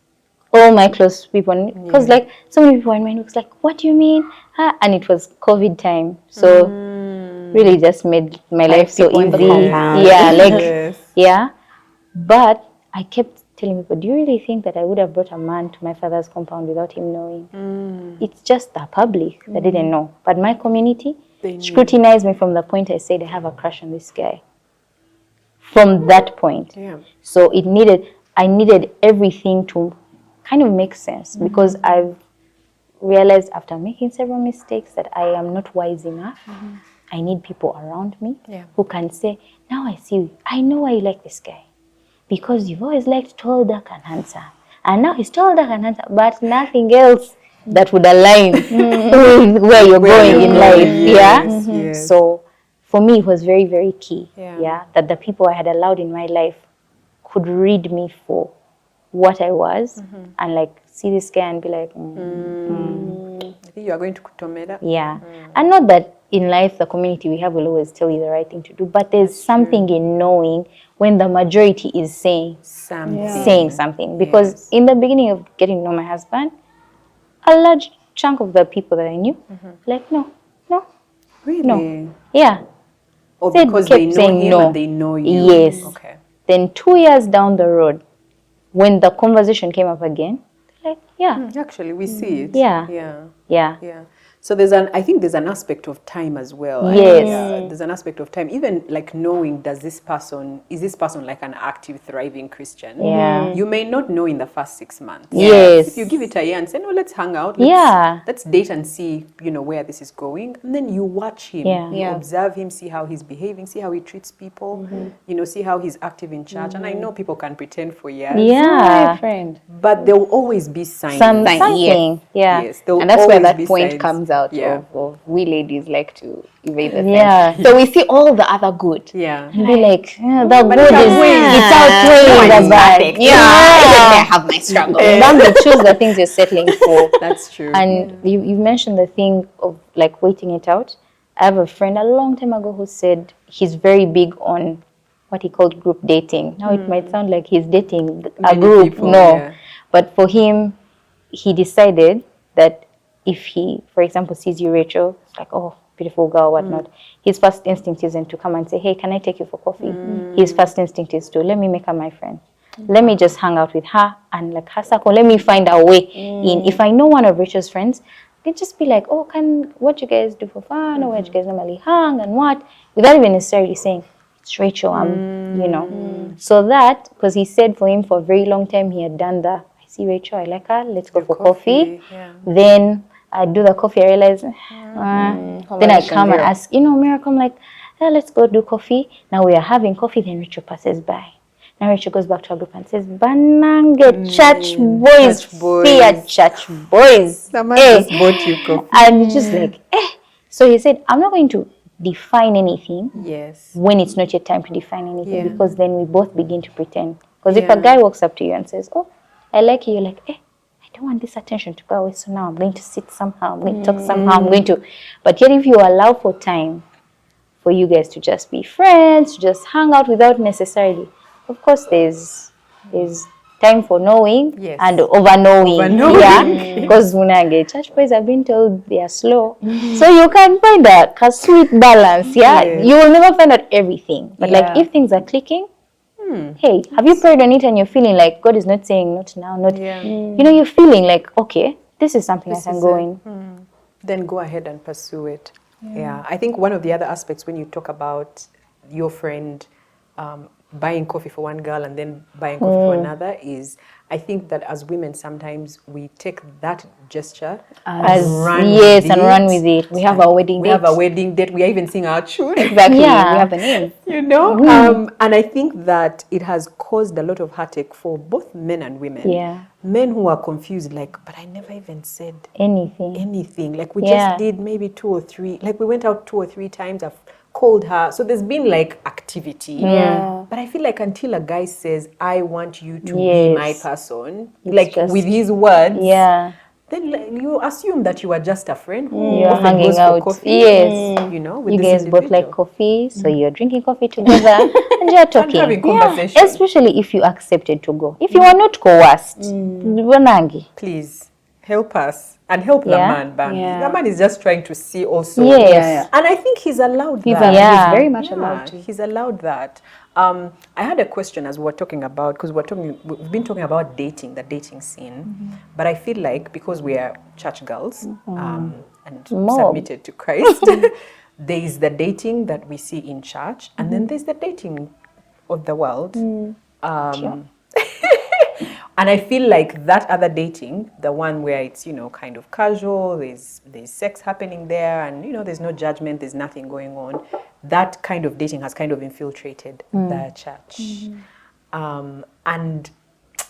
All my close people, because like so many people in my was like, what do you mean? And it was COVID time, so really just made my life so easy. Yeah. But I kept telling people, do you really think that I would have brought a man to my father's compound without him knowing? It's just the public that didn't know, but my community scrutinized me from the point I said I have a crush on this guy. From that point, so I needed everything to kind of make sense, because I've realized after making several mistakes that I am not wise enough. I need people around me who can say, now I see, I know why you like this guy, because you've always liked tall, dark and handsome, and now he's tall, dark and handsome, but nothing else that would align with where you're going in life. So for me, it was very, very key, that the people I had allowed in my life could read me for what I was, and like see this guy and be like, I think you are going to Kutomeda. And not that in life the community we have will always tell you the right thing to do, but there's something in knowing when the majority is saying something. Because in the beginning of getting to know my husband, a large chunk of the people that I knew, like, no, Really? no, yeah. Or because they know him and they know you. Yes. Okay. Then 2 years down the road, when the conversation came up again, like, actually, we see it. Yeah. So I think there's an aspect of time as well. Yes. There's an aspect of time, even like knowing, is this person like an active, thriving Christian? Yeah. You may not know in the first 6 months. Yes. If you give it a year and say, no, let's hang out. Let's date and see, where this is going. And then you watch him. You observe him, see how he's behaving, see how he treats people, see how he's active in church. And I know people can pretend for years. Yeah. My friend. But there will always be signs. Something. Yeah. Yes. And that's where that point comes out of we ladies like to evade the fence. So we see all the other good. And be like, the good it's outweighing the bad. I have my struggle. Then you choose the things you're settling for. That's true. And you mentioned the thing of like waiting it out. I have a friend a long time ago who said he's very big on what he called group dating. Now it might sound like he's dating a group. People, but for him, he decided that if he, for example, sees you, Rachel, it's like, oh, beautiful girl, whatnot. His first instinct isn't to come and say, hey, can I take you for coffee? His first instinct is to, let me make her my friend. Let me just hang out with her and like her circle. Let me find a way in. If I know one of Rachel's friends, they just be like, oh, what you guys do for fun, or where you guys normally hang and what, without even necessarily saying, it's Rachel, So that, because he said for him for a very long time, he had done I see Rachel, I like her, let's go for coffee. Then I do the coffee, I realize, then I come and ask, Miracle, I'm like, let's go do coffee. Now we are having coffee, then Rachel passes by. Now Rachel goes back to her group and says, Banange, church boys, fear church boys. Someone just bought you coffee. And just like, So he said, I'm not going to define anything when it's not your time to define anything, because then we both begin to pretend. Because if a guy walks up to you and says, oh, I like you, you're like, I don't want this attention to go away, so now I'm going to sit somehow, I'm going to talk somehow, I'm going to. But yet if you allow for time for you guys to just be friends, to just hang out without necessarily, of course there's time for knowing Yes. and over-knowing. Over-knowing. Yeah, because church boys have been told they are slow. So you can find a sweet balance, yeah? Yes. You will never find out everything. But like Yeah. if things are clicking, hey, have you prayed on it and you're feeling like God is not saying not now, not, Yeah. you know, you're feeling like, okay, this is something This I can is go it. in. Then go ahead and pursue it. Yeah. I think one of the other aspects when you talk about your friend buying coffee for one girl and then buying coffee for another is, I think that as women sometimes we take that gesture As run yes, with and it. run with it. We have our wedding We date. have a wedding date. We are even seeing our children. Exactly. Yeah. We have the name. You know, and I think that it has caused a lot of heartache for both men and women. Yeah. Men who are confused, like, but I never even said Anything. like we Yeah. just did maybe 2 or 3, like we went out 2 or 3 times, I've called her, so there's been like activity. Yeah. But I feel like until a guy says I want you to be Yes. my person, It's like just- with his words, Yeah. then like, you assume that you are just a friend who You're often hanging goes out. for coffee. Yes. You know, with You this guys both like individual. coffee, so you're drinking coffee together and you're talking. having conversation. Especially if you accepted to go. If you are not coerced, wanangi. Please help us and help the Yeah. man, Bambi. Yeah. The man is just trying to see also. Yes. Yeah. And I think he's allowed He's, that. Yeah. he's very much Yeah, allowed to. he's allowed that. I had a question as we're talking about, because we've been talking about dating, the dating scene, but I feel like because we are church girls and Mob. submitted to Christ, there is the dating that we see in church, and then there's the dating of the world. And I feel like that other dating, the one where it's, you know, kind of casual, there's sex happening there, and, you know, there's no judgment, there's nothing going on. That kind of dating has kind of infiltrated the church. And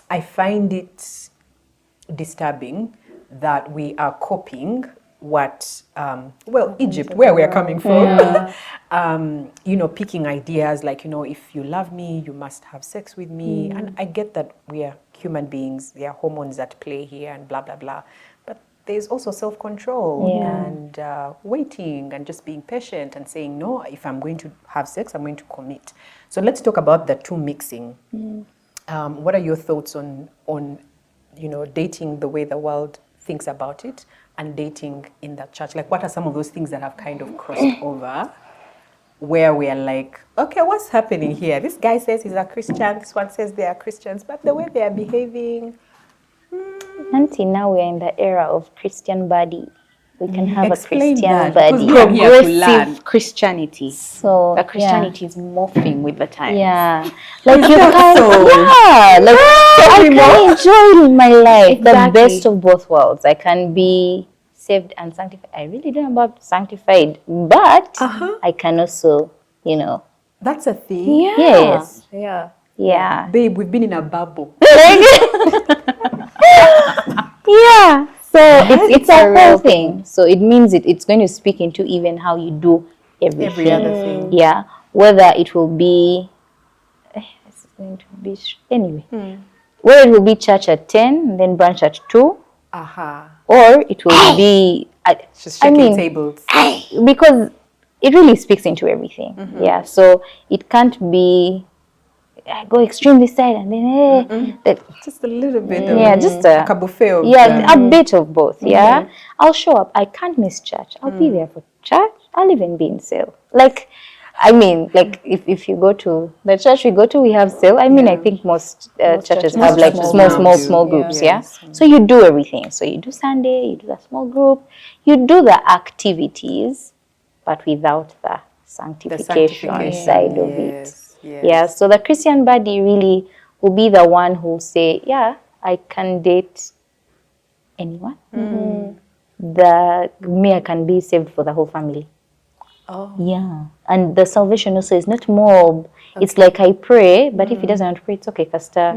I find it disturbing that we are copying what, Egypt, where we are coming from, you know, picking ideas like, you know, if you love me, you must have sex with me. And I get that we are human beings, there are hormones at play here and blah, blah, blah. But there's also self-control and waiting and just being patient and saying, no, if I'm going to have sex, I'm going to commit. So let's talk about the two mixing. What are your thoughts on, you know, dating the way the world thinks about it and dating in the church? Like, what are some of those things that have kind of crossed over where we are like, okay, what's happening here? This guy says he's a Christian, this one says they are Christians, but the way they are behaving... Auntie, now we're in the era of Christian body. We can have Explain a Christian that, body. because we are here to learn. Progressive Christianity. So The Christianity is morphing with the times. yeah, like you can, so? yeah, like I can enjoy my life, the Exactly. best of both worlds. I can be saved and sanctified. I really don't know about sanctified, but I can also, you know, That's a thing. Yeah. yes, Yeah. yeah, Babe, we've been in a bubble. yeah. So it's a real whole thing. So it means it's going to speak into even how you do everything. Every other thing. Yeah, whether it will be, it's going to be anyway. Whether it will be church at 10, and then branch at 2, or it will be. She's shaking mean, tables. because it really speaks into everything. Yeah, so it can't be. I go extreme this side and then Just a little bit of just like a buffet of a bit of both. Yeah, I'll show up. I can't miss church. I'll be there for church. I'll even be in sale. Like, I mean, like if you go to the church we go to, we have sale. I mean, I think most churches have like churches small now do. groups. Yes. Yeah, so you do everything. So you do Sunday, you do the small group, you do the activities, but without the sanctification side of it. Yes. Yeah, so the Christian body really will be the one who will say, yeah, I can date anyone. I can be saved for the whole family. Oh. Yeah, and the salvation also is not mob. It's like I pray, but if he doesn't want to pray, it's okay, Pastor.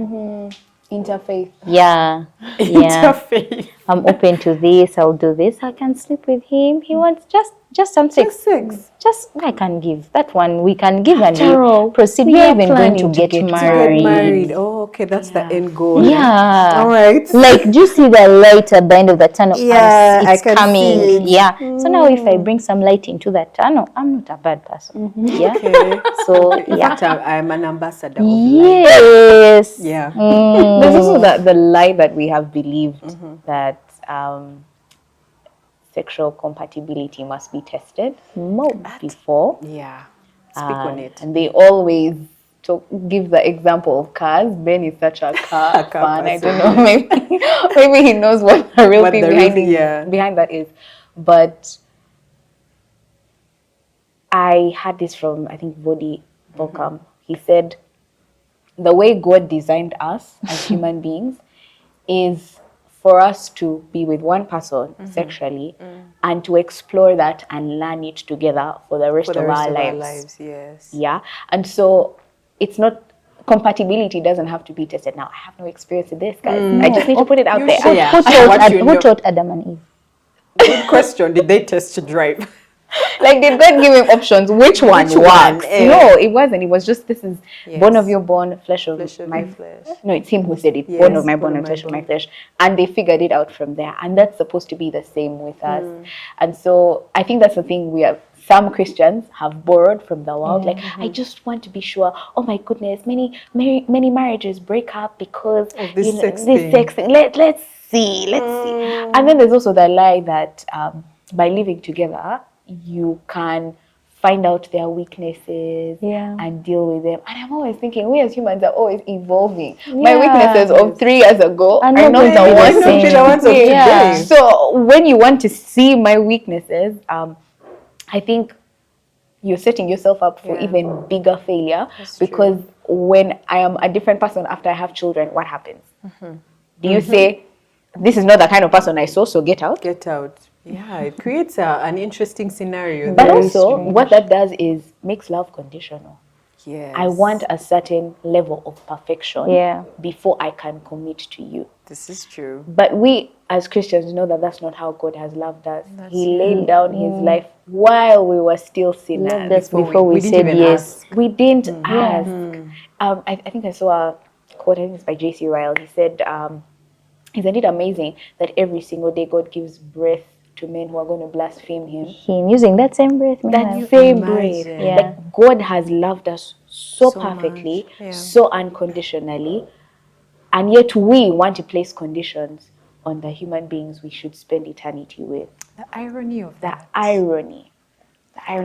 Interfaith. Yeah, yeah. Interfaith. I'm open to this. I'll do this. I can sleep with him. He wants just just some sex. Just sex. Just I can give that one. We can give and Taro, proceed. we We are are even going to planning to get get married. Get married. Oh, okay, that's the end goal. Yeah. All right. Like, do you see the light at the end of the tunnel? Yeah, I it's can coming. see it. Yeah. So now, if I bring some light into that tunnel, I'm not a bad person. Yeah. Okay. So In yeah. fact, I'm an ambassador of light. Yes. Yeah. There's also the lie that we have believed that sexual compatibility must be tested before. Yeah. Speak on it. And they always give the example of cars. Ben is such a car fan. I don't know. Maybe he knows what the real thing behind that is. But I had this from, I think, Vodi Bokam. He said, the way God designed us as human beings is for us to be with one person sexually and to explore that and learn it together for the rest of our lives. Yes. Yeah. And so it's not, compatibility doesn't have to be tested. Now, I have no experience with this, guys. I just need to put it out there. Who taught Adam and Eve? Good question. Did they test to drive? Like, did God give him options? Which one works? No, it wasn't. It was just, this is bone of your bone, flesh of my flesh. No, it's him who said it. Bone of my bone and flesh of my flesh. And they figured it out from there. And that's supposed to be the same with us. And so I think that's the thing some Christians have borrowed from the world. Like, I just want to be sure. Oh my goodness, many marriages break up because of this sex thing. Let's see. And then there's also the lie that by living together, you can find out their weaknesses and deal with them. And I'm always thinking, we as humans are always evolving. My weaknesses of 3 years ago are not the ones of today. So when you want to see my weaknesses, I think you're setting yourself up for even bigger failure. Because when I am a different person after I have children, what happens? Do you say, this is not the kind of person I saw, so get out? Get out. Yeah, it creates an interesting scenario. But also, what that does is makes love conditional. Yes. I want a certain level of perfection before I can commit to you. This is true. But we, as Christians, know that that's not how God has loved us. He laid down His life while we were still sinners. That's before we said yes. We didn't ask. I think I saw a quote, I think it's by J.C. Ryle. He said, isn't it amazing that every single day God gives breath to men who are going to blaspheme Him? Him using that same breath. That same breath. Like, God has loved us so perfectly, so unconditionally, and yet we want to place conditions on the human beings we should spend eternity with. The irony of that. The irony.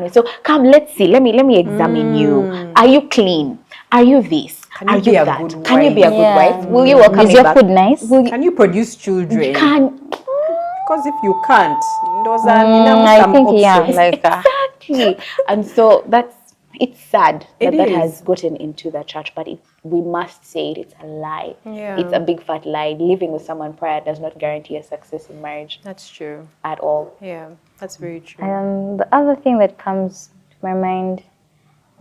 So come, let's see. Let me examine you. Are you clean? Are you this? Are you that? Can you be a good wife? Will you welcome me back? Is your food nice? Can you produce children? Because if you can't, those are I think options. Exactly. And so it's sad that has gotten into the church, but we must say it's a lie. Yeah. It's a big fat lie. Living with someone prior does not guarantee a success in marriage. That's true. At all. Yeah, that's very true. The other thing that comes to my mind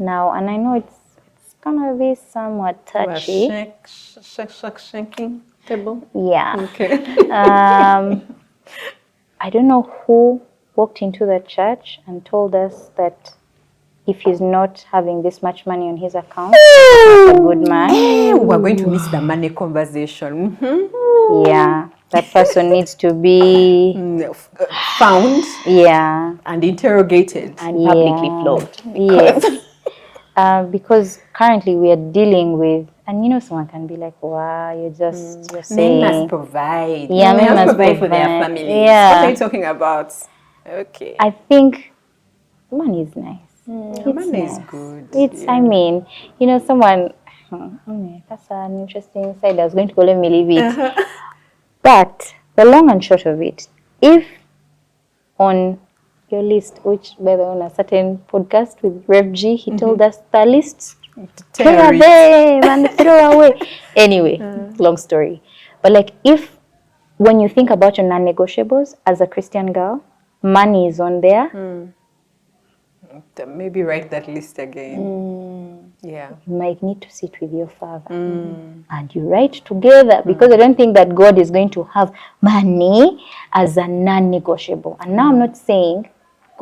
now, and I know it's gonna be somewhat touchy. Shanking table. Yeah. Okay. I don't know who walked into the church and told us that if he's not having this much money on his account, he's a good man. We're going to miss the money conversation. Yeah. That person needs to be found. Yeah. And interrogated. And publicly flogged. Yes. Because currently we are dealing with, and someone can be like, wow, you're saying. Men must provide. Yeah, men must provide for their families. Yeah. What are you talking about? Okay. I think money is nice. Money is good. I mean, someone, that's an interesting side. I was going to go, let me leave it. But the long and short of it, if on your list, which by the way, on a certain podcast with Rev G, he told us the lists, tear them and throw away. Anyway, long story. But like, if when you think about your non-negotiables as a Christian girl, money is on there. Maybe write that list again. Yeah. You might need to sit with your father and you write together, because I don't think that God is going to have money as a non-negotiable. And now I'm not saying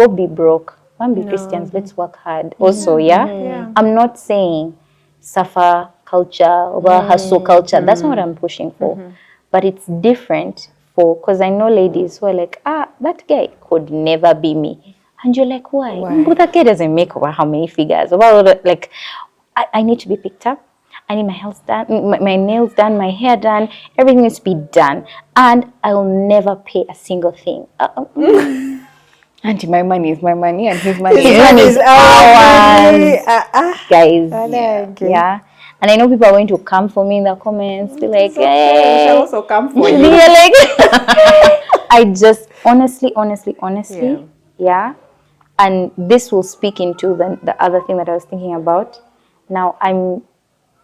go be broke. One be Christians, let's work hard. Also, Yeah. I'm not saying suffer culture over hustle culture. That's not what I'm pushing for. But it's different because I know ladies who are like, that guy could never be me. And you're like, why? But that guy doesn't make over how many figures. Like, I need to be picked up. I need my nails done, my nails done, my hair done. Everything needs to be done. And I'll never pay a single thing. Auntie, my money is my money and his money His money is ours. Guys. Yeah. And I know people are going to come for me in the comments, be like, hey. I shall also come for you. You're like, I just, honestly, yeah. And this will speak into the other thing that I was thinking about. Now, I'm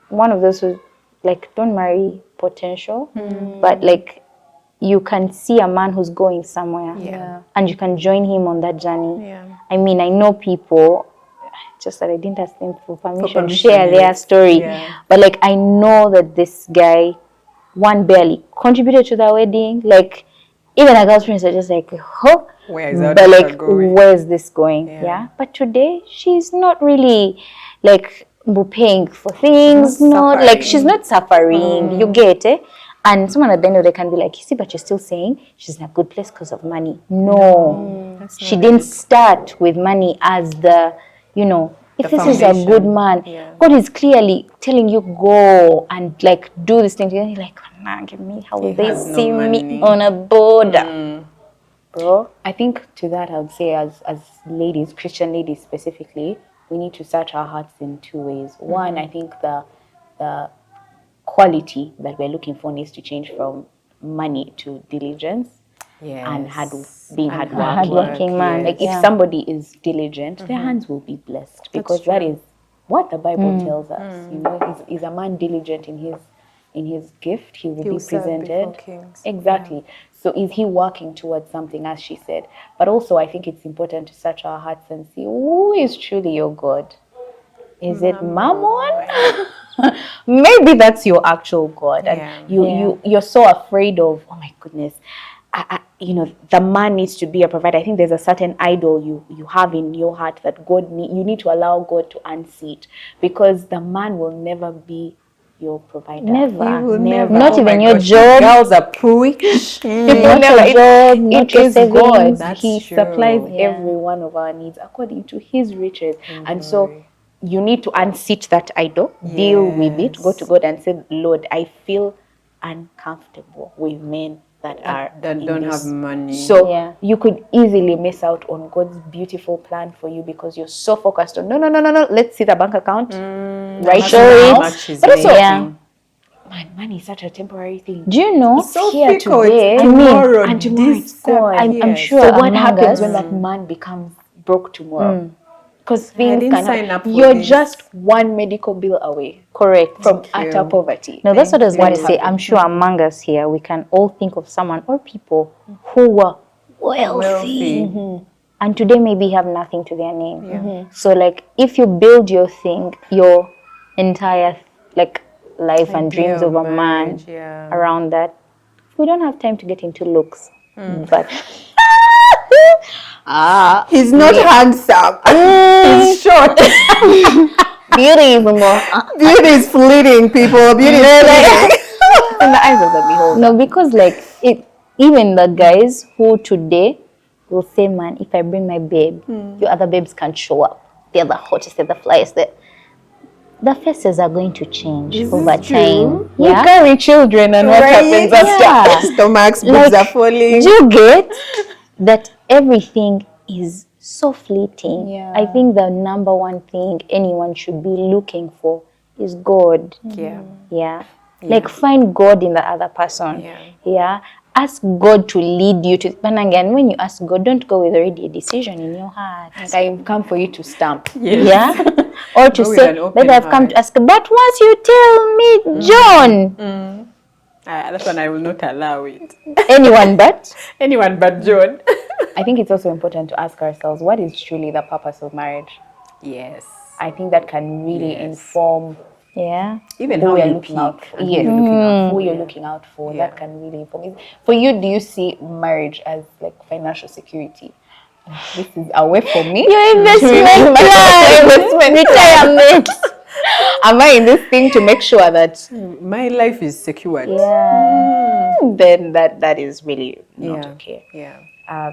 one of those who, like, don't marry potential, but, like, you can see a man who's going somewhere and you can join him on that journey. I mean, I know people, just that I didn't ask them for permission to share their story. But, like, I know that this guy, one, barely contributed to the wedding. Like, even our girlfriends are just like, oh, but like, where's this going? Yeah. But today, she's not really, like, paying for things. Not like, she's not suffering. You get it? And someone at the end of the day can be like, you see, but you're still saying she's in a good place because of money. No. She didn't start with money as if this is a good man, God is clearly telling you go and like do this thing. You're like, nah, give me how they see me on a border. Bro. I think to that I would say as ladies, Christian ladies specifically, we need to search our hearts in two ways. One, I think the quality that we're looking for needs to change from money to diligence. And hardworking man. Like if somebody is diligent, their hands will be blessed because that is what the Bible tells us. You know, is a man diligent in his gift, he will be presented. Exactly. So is he working towards something, as she said? But also, I think it's important to search our hearts and see who is truly your God. Is it Mammon? Maybe that's your actual God, and you're so afraid of. Oh my goodness. The man needs to be a provider. I think there's a certain idol you have in your heart that you need to allow God to unseat, because the man will never be your provider. Never. Not even your job. Girls are preach. Not your job. Not your savings. He supplies every one of our needs according to his riches. And so you need to unseat that idol, deal with it, go to God and say, Lord, I feel uncomfortable with men that don't have money. So you could easily miss out on God's beautiful plan for you because you're so focused on no. Let's see the bank account. Right, show it. But also, money is such a temporary thing. Do you know? It's so here today. Tomorrow, and tomorrow it's gone. I'm sure. So what happens when that man becomes broke tomorrow? Because you're just one medical bill away. Correct. From utter poverty. No, that's what I was going to say. I'm sure among us here, we can all think of someone or people who were wealthy. And today maybe have nothing to their name. So like, if you build your entire like life and dreams of a man around that, we don't have time to get into looks. But he's not handsome. He's short. Beauty is more. Beauty is fleeting, people. Beauty is fleeting. In the eyes of the beholder. No, because like even the guys who today will say, man, if I bring my babe, your other babes can't show up. They're the hottest, they're the flyest. The faces are going to change over time. We carry children and what happens after? Stomachs, boobs are falling. Do you get that everything is so fleeting? I think the number one thing anyone should be looking for is God. Like find God in the other person. Ask God to lead you to. But again, when you ask God, don't go with already a decision in your heart. I come for you to stamp. Or to say that I've come to ask. But once you tell me, John. That one I will not allow it. Anyone but John. I think it's also important to ask ourselves, what is truly the purpose of marriage? Yes. I think that can really inform even who how you're you looking out for. who you're looking out for. That can really inform. For you, do you see marriage as like financial security? this is a way for me. Your investment plan, retirement. Am I in this thing to make sure that My life is secured. then that is really not okay. Yeah.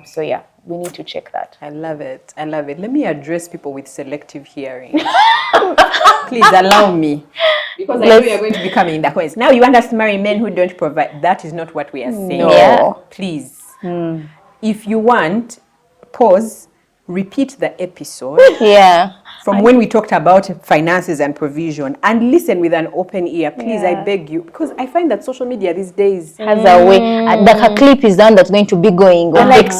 So yeah, we need to check that. I love it. I love it. Let me address people with selective hearing. Please allow me. Because I know you're going to be coming in the comments. Now you want us to marry men who don't provide. That is not what we are saying. No. Yeah. Please. If you want, pause, repeat the episode Yeah. from when we talked about finances and provision and listen with an open ear. Please, I beg you. Because I find that social media these days Has a way. The clip is done that's going to be going on. like,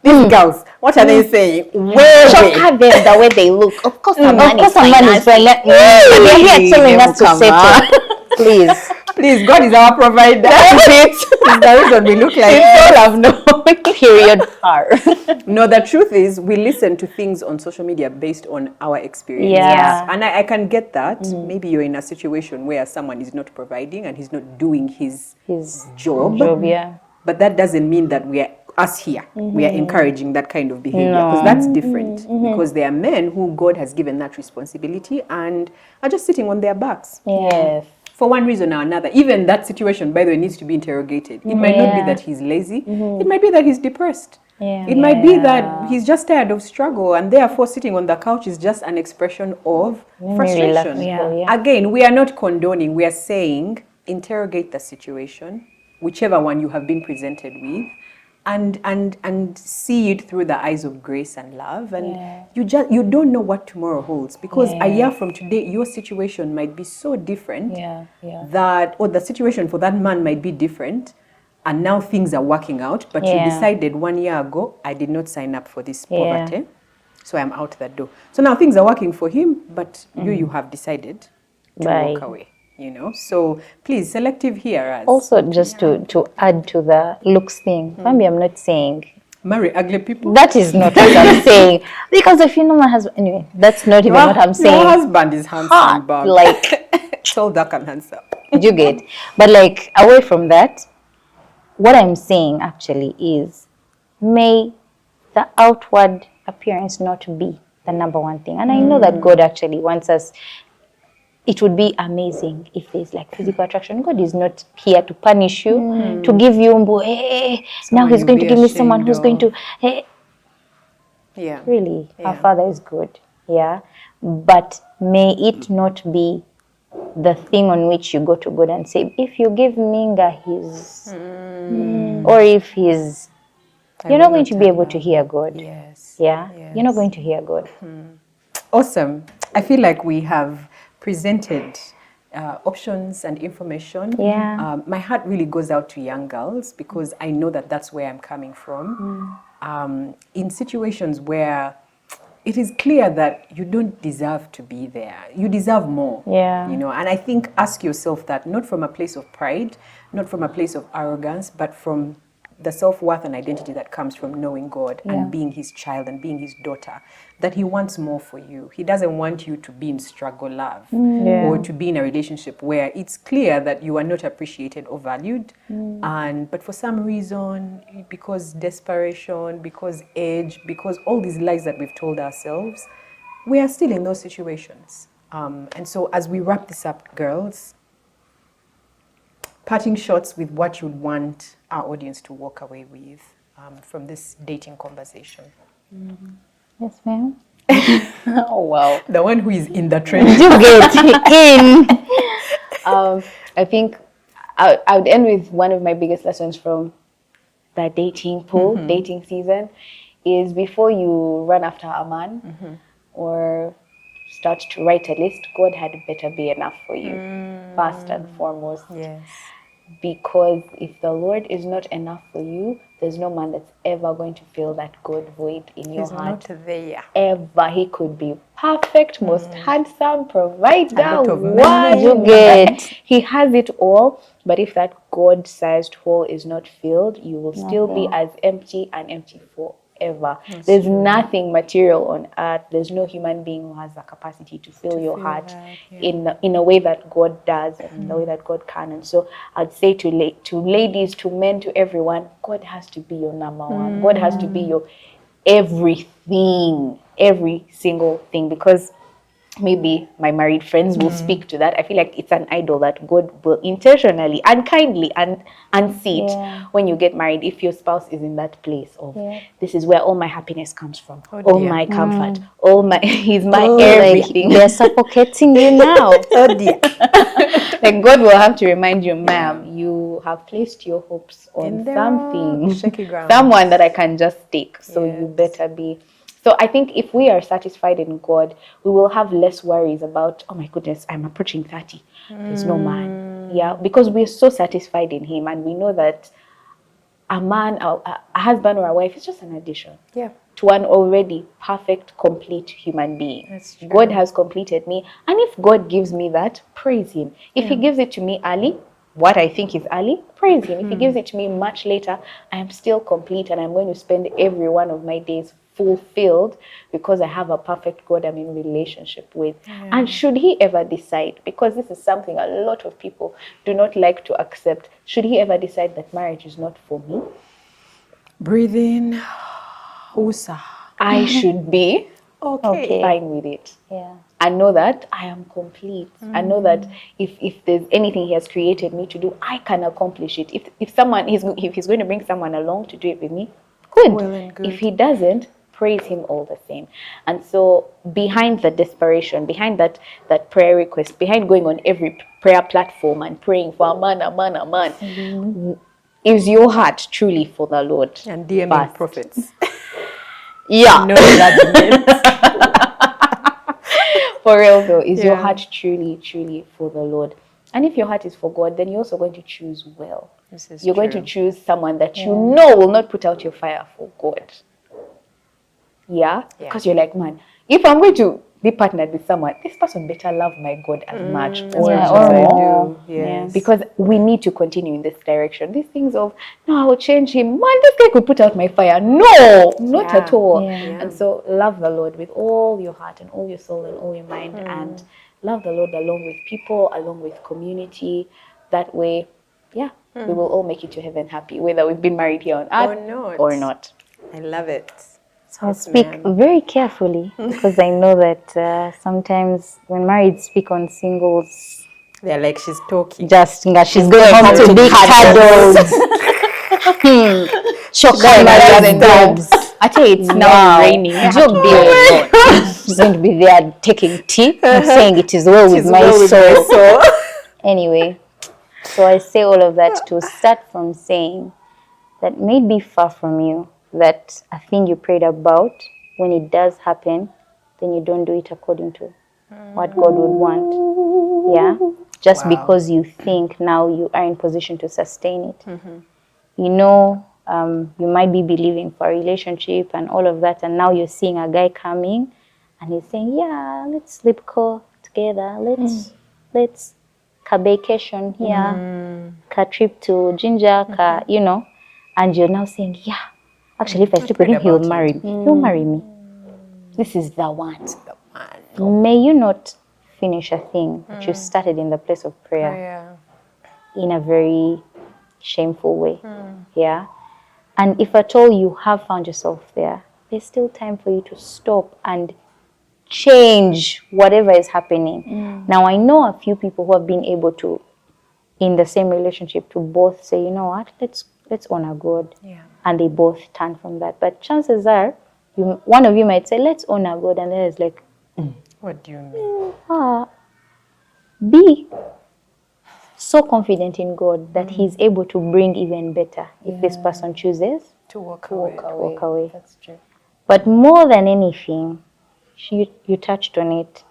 these girls, what are they saying? Where Look at them the way they look. Of course, a man Of course, is a man is finance. But they're here telling us to Come settle. Please. Please, God is our provider. It's the reason we look like All I've known. Period. No, the truth is we listen to things on social media based on our experiences. Yeah. And I can get that. Maybe you're in a situation where someone is not providing and he's not doing his job. Yeah. But that doesn't mean that we are us here. We are encouraging that kind of behavior because that's different. Because there are men who God has given that responsibility and are just sitting on their backs. Yes. For one reason or another. Even that situation, by the way, needs to be interrogated. It might not be that he's lazy. It might be that he's depressed. Yeah. It might be that he's just tired of struggle and therefore sitting on the couch is just an expression of frustration. Yeah. Again, we are not condoning. We are saying interrogate the situation, whichever one you have been presented with, and see it through the eyes of grace and love. And you don't know what tomorrow holds because a year from today, your situation might be so different that, or the situation for that man might be different. And now things are working out, but you decided 1 year ago, I did not sign up for this poverty, so I'm out that door. So now things are working for him, but you have decided to walk away, So please, selective hearers. Also, just to add to the looks thing, maybe I'm not saying marry ugly people. that is not what I'm saying. Because if you know my husband, anyway, that's not even what I'm saying. Your husband is handsome, but like tall, dark, and handsome. you get, but like away from that. What I'm saying actually is, may the outward appearance not be the number one thing. And I know that God actually wants us. It would be amazing if there's like physical attraction. God is not here to punish you, to give you now he's going to give me someone who's going to, really, our Father is good. Yeah. But may it not be the thing on which you go to God and say, if you give Minga his, or if he's, you're not going to be able to hear God. Yes. Yeah? Yes. You're not going to hear God. Awesome. I feel like we have presented options and information. Yeah. My heart really goes out to young girls because I know that that's where I'm coming from. In situations where it is clear that you don't deserve to be there. You deserve more. Yeah. And I think ask yourself that not from a place of pride, not from a place of arrogance, but from the self-worth and identity that comes from knowing God and being his child and being his daughter, that he wants more for you. He doesn't want you to be in struggle love or to be in a relationship where it's clear that you are not appreciated or valued. But for some reason, because desperation, because age, because all these lies that we've told ourselves, we are still in those situations. And so as we wrap this up, girls, parting shots with what you'd want our audience to walk away with from this dating conversation. Yes, ma'am. Oh, wow. The one who is in the trend. You get in. I think I would end with one of my biggest lessons from the dating pool, dating season, is before you run after a man or start to write a list, God had better be enough for you, first and foremost. Yes. Because if the Lord is not enough for you, there's no man that's ever going to fill that God void in your heart. He's not there. Ever. He could be perfect, most handsome, provider, lot of what you get. He has it all. But if that God-sized hole is not filled, you will still be as empty and empty forever. There's nothing material on earth. There's no human being who has the capacity to fill your heart in a way that God does and in the way that God can. And so I'd say to ladies, to men, to everyone, God has to be your number one. God has to be everything, every single thing, because maybe my married friends will speak to that. I feel like it's an idol that God will intentionally and kindly and unseat when you get married, if your spouse is in that place of this is where all my happiness comes from, all my comfort, all my he's my everything. Like they're suffocating you now. Oh dear. Like God will have to remind you, ma'am, you have placed your hopes on something, shaky ground. someone that I can just take. So you better be. So I think if we are satisfied in God, we will have less worries about, oh my goodness, I'm approaching 30. There's no man. Yeah, because we're so satisfied in Him, and we know that a man, a husband or a wife is just an addition. Yeah. To an already perfect, complete human being. That's true. God has completed me. And if God gives me that, praise Him. If He gives it to me early, what I think is early, praise Him. If He gives it to me much later, I am still complete, and I'm going to spend every one of my days fulfilled because I have a perfect God I'm in relationship with. And should He ever decide, because this is something a lot of people do not like to accept, should He ever decide that marriage is not for me, Breathe in. Usa. I should be Okay. fine with it. Yeah. I know that I am complete. I know that if there's anything He has created me to do, I can accomplish it. If He's going to bring someone along to do it with me, good. Well and good. If He doesn't, praise Him all the same. And so behind the desperation, behind that prayer request, behind going on every prayer platform and praying for a man, is your heart truly for the Lord? And DMing First. prophets. Yeah. No judgment. For real though, is your heart truly, truly for the Lord? And if your heart is for God, then you're also going to choose well. You're going to choose someone that you know will not put out your fire for God. Yeah? Because you're like, man, if I'm going to be partnered with someone, this person better love my God as much or more. Yes. Because we need to continue in this direction. These things of, no, I will change him. Man, this guy could put out my fire. No, not at all. And so love the Lord with all your heart and all your soul and all your mind, and love the Lord along with people, along with community. That way, we will all make it to heaven happy, whether we've been married here on earth or not. I love it. So I'll speak very carefully because I know that sometimes when married speak on singles, they're like, she's talking. Just she's going home to be cuddled. Chocolate and dubs. I tell you, it's now raining. She's going to be there taking tea and saying it is well with my soul. Anyway, so I say all of that to start from saying that may it be far from you that a thing you prayed about, when it does happen, then you don't do it according to what God would want. Yeah? Just because you think now you are in position to sustain it. You know, you might be believing for a relationship and all of that, and now you're seeing a guy coming and he's saying, yeah, let's sleep together, let's ka vacation here, ka trip to Ginger, you know, and you're now saying, yeah, actually, if I sleep with him, he'll marry me. He'll marry me. This is the one. May you not finish a thing that you started in the place of prayer in a very shameful way. Yeah? And if at all you have found yourself there, there's still time for you to stop and change whatever is happening. Now, I know a few people who have been able to, in the same relationship, to both say, you know what, let's honor God. And they both turn from that. But chances are, one of you might say, let's honor God. And the other is like, what do you mean? Be so confident in God that He's able to bring even better if this person chooses to walk away. That's true. But more than anything, you touched on it,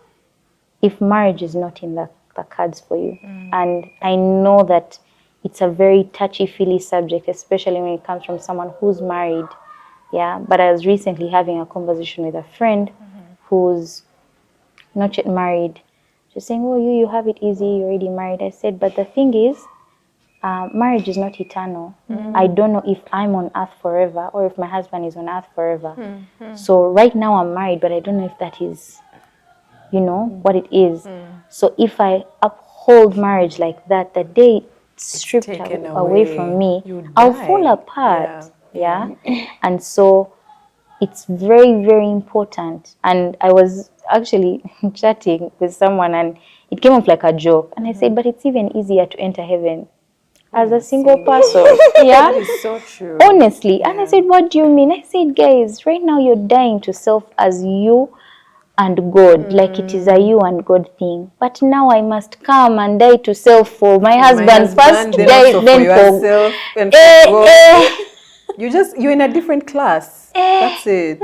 if marriage is not in the cards for you, and I know that it's a very touchy-feely subject, especially when it comes from someone who's married. Yeah, but I was recently having a conversation with a friend who's not yet married. She's saying, oh, you have it easy, you're already married. I said, but the thing is, marriage is not eternal. I don't know if I'm on earth forever or if my husband is on earth forever. So right now I'm married, but I don't know if that is, you know, what it is. So if I uphold marriage like that, the day stripped away from me, I'll fall apart. Yeah. And so it's very, very important. And I was actually chatting with someone and it came off like a joke. And I said, but it's even easier to enter heaven as a single person. Yeah. That is so true. Honestly. Yeah. And I said, what do you mean? I said, guys, right now you're dying to self as you and God, like it is a you and God thing. But now I must come and die to self for my husband first, then for yourself and for God. You're in a different class. That's it.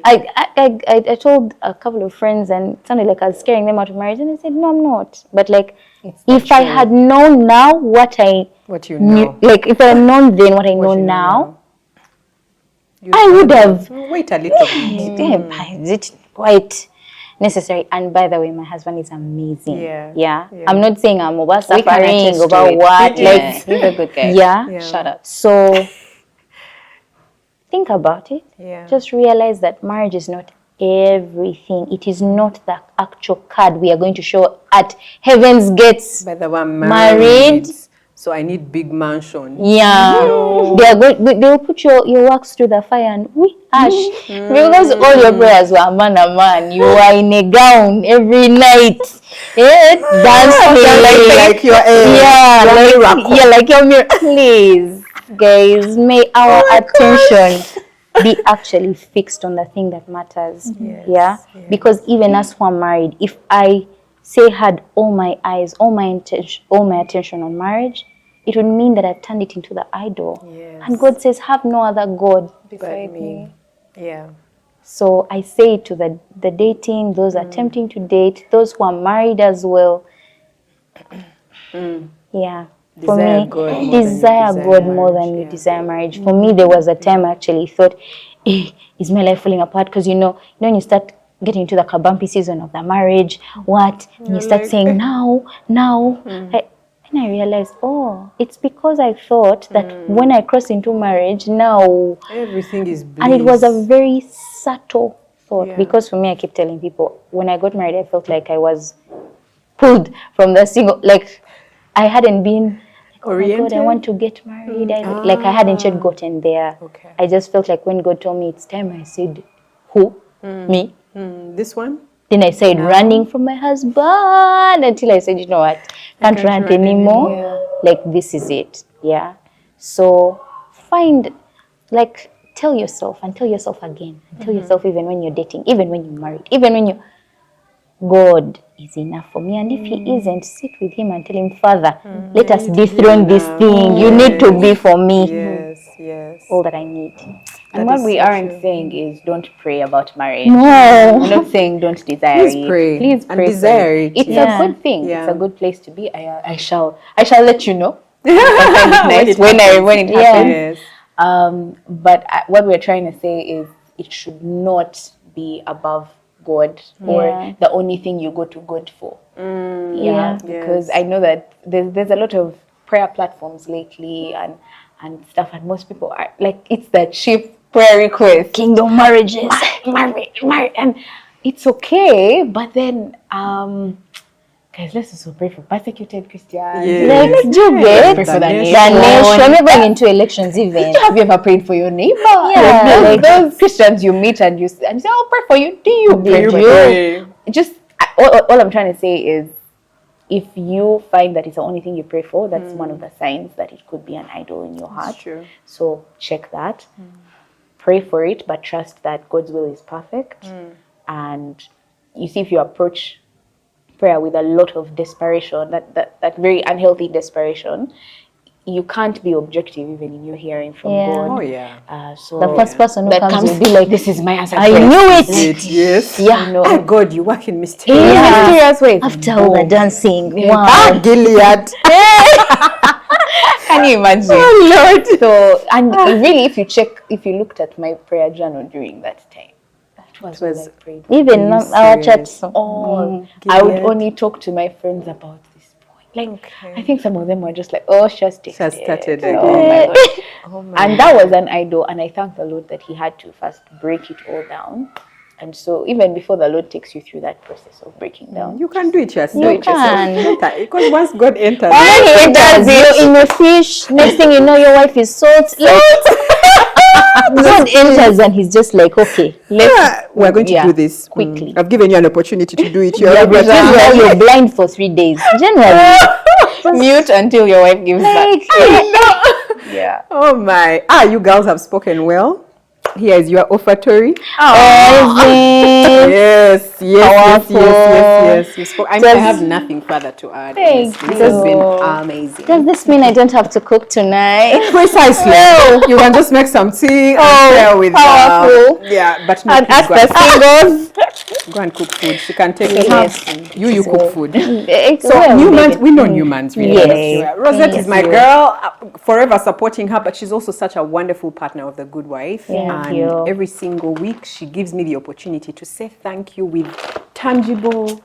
I told a couple of friends and it sounded like I was scaring them out of marriage, and I said, no, I'm not. But like, if I had known now what you know, like if I had known then what I know now, I would have wait a little bit. Is it quite necessary? And by the way, my husband is amazing. Yeah. I'm not saying I'm over suffering over what. Like, he's a good guy. Yeah. Shut up. So think about it. Yeah. Just realize that marriage is not everything. It is not the actual card we are going to show at heaven's gates. By the way, I'm married. So I need big mansion. Yeah. No. They'll put your works to the fire and ash. Because all your prayers were man. You are in a gown every night. Dancing like you're like your mirror. Please, guys, may our attention be actually fixed on the thing that matters. Yes. Because even us who are married, if I had all my eyes, all my attention on marriage, it would mean that I've turned it into the idol. Yes. And God says, have no other God beside me. Yeah. So I say to the dating, those attempting to date, those who are married as well. Yeah. For me, desire God more than you desire marriage. For me, there was a time I actually thought, is my life falling apart? Because you know when you start getting into the bumpy season of the marriage, and you start saying now, and I realized, it's because I thought that when I cross into marriage, now everything is bliss. And it was a very subtle thought, because for me, I keep telling people, when I got married, I felt like I was pulled from the single, like I hadn't been oriented. Oh my God, I want to get married. I hadn't yet gotten there. Okay. I just felt like when God told me it's time, I said, who? Me? This one? Then I said running from my husband until I said, you know what, can't run anymore. Yeah. Like this is it. Yeah. So tell yourself and tell yourself again. And tell yourself even when you're dating, even when you're married, even when God is enough for me. And if he isn't, sit with him and tell him, Father, let us dethrone this thing. You need to be for me. Yes. All that I need. And what we aren't saying is don't pray about marriage. No. We're not saying don't desire it. Please pray. And desire it. It's a good thing. Yeah. It's a good place to be. I shall let you know. When it happens. Yes. But what we're trying to say is it should not be above God or the only thing you go to God for. Because I know that there's a lot of prayer platforms lately and stuff, and most people are like, it's that cheap prayer request, kingdom marriages, marry, and it's okay, but then guys, let's also pray for persecuted Christians. Let's do it. Pray for the nation. We're going into elections even. Have you ever prayed for your neighbor? Yeah, those Christians you meet and you say, I'll pray for you. Do you pray? Just all I'm trying to say is, if you find that it's the only thing you pray for, that's one of the signs that it could be an idol in your heart. That's true. So check that. Pray for it, but trust that God's will is perfect. And you see, if you approach prayer with a lot of desperation, that very unhealthy desperation, you can't be objective even in your hearing from God. Oh yeah. So the first person who comes will be like, this is my answer. I knew it. Yes. Yeah. Oh God, you work in mysterious ways. After all the dancing. Wow. Gilead. Can you imagine? Oh Lord. So, and really, if you looked at my prayer journal during that time, that was what I prayed. Even our church. I would only talk to my friends about this point. I think some of them were just like, she has started again. Oh my God. And that was an idol, and I thank the Lord that he had to first break it all down. And so even before the Lord takes you through that process of breaking down, you can do it yourself. You can. Because once God enters, you're in a fish. Next thing you know, your wife is salt. God enters and he's just like, okay, We're going to do this quickly. I've given you an opportunity to do it. You're blind for 3 days. Generally, Mute until your wife gives back. Yeah. Oh my! You girls have spoken well. Here is your offertory. Yes. You spoke. I have nothing further to add. Thank This has been amazing. Does this mean I don't have to cook tonight? Precisely. You can just make some tea and share with powerful. but no, And please ask the singles. go and cook food. She can take it. Yes. You cook food. So So Newmans, we know Newmans really. Yes. Rosette is Yes, my yes. girl, forever supporting her, but she's also such a wonderful partner of The Good Wife. Thank and you. every single week she gives me the opportunity to say thank you with tangible.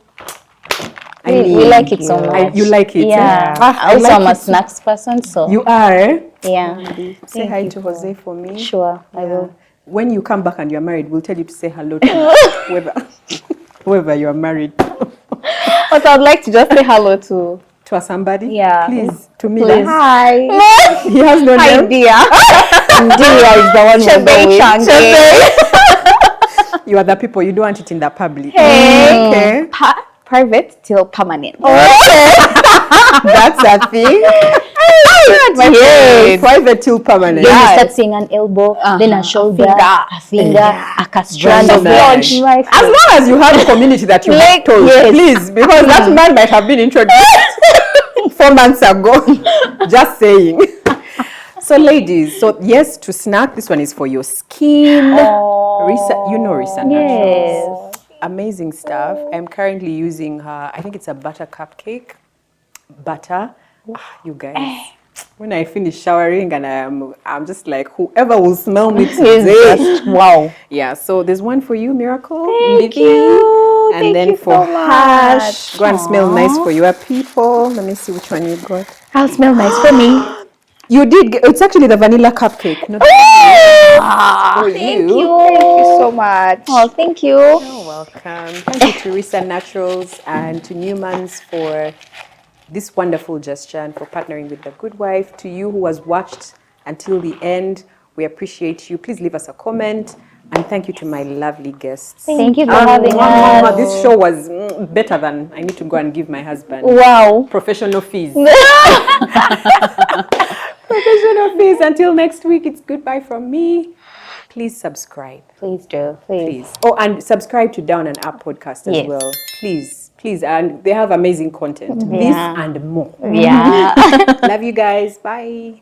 We like it so much. You like it? Yeah. I Also, like I'm a it. snacks person, so You are, eh? yeah. Say hi to Jose for me. Sure, I will. When you come back and you're married, we'll tell you to say hello to whoever you're married But I'd like to just say hello to to somebody. Yeah. Please, to me. Please. hi. He has no name. Dear. Dia is the one who You are the people, you don't want it in the public. Hey. Okay. Private till permanent. That's a thing. Yes. Private till permanent. Then you start seeing an elbow, then a shoulder, a finger, a strand of Nice. launch. As long as you have a community that you have told, please, because that man might have been introduced 4 months ago. Just saying. So ladies, yes, to snack, this one is for your skin. You know Risa Naturals. Amazing stuff. I'm currently using her, I think it's a butter cupcake. Butter. You guys. When I finish showering and I'm just like, whoever will smell me today. Wow. Yeah, so there's one for you, Miracle. Thank you. And then for Hush, go and smell nice for your people. Let me see which one you got. I'll smell nice for me. You did. It's actually the vanilla cupcake. Not Thank Thank you so much. Oh, thank you. You're welcome. Thank you to Risa Naturals and to Newmans for this wonderful gesture and for partnering with The Good Wife. To you who has watched until the end, we appreciate you. Please leave us a comment. And thank you to my lovely guests. Thank you for having us. This show was better than I need to go and give my husband. Wow. Professional fees. Professional fees. Until next week, it's goodbye from me. Please subscribe. Please do. Please. Oh, and subscribe to Down and Up podcast as Yes. well. Please. And they have amazing content. This and more. Yeah. Love you guys. Bye.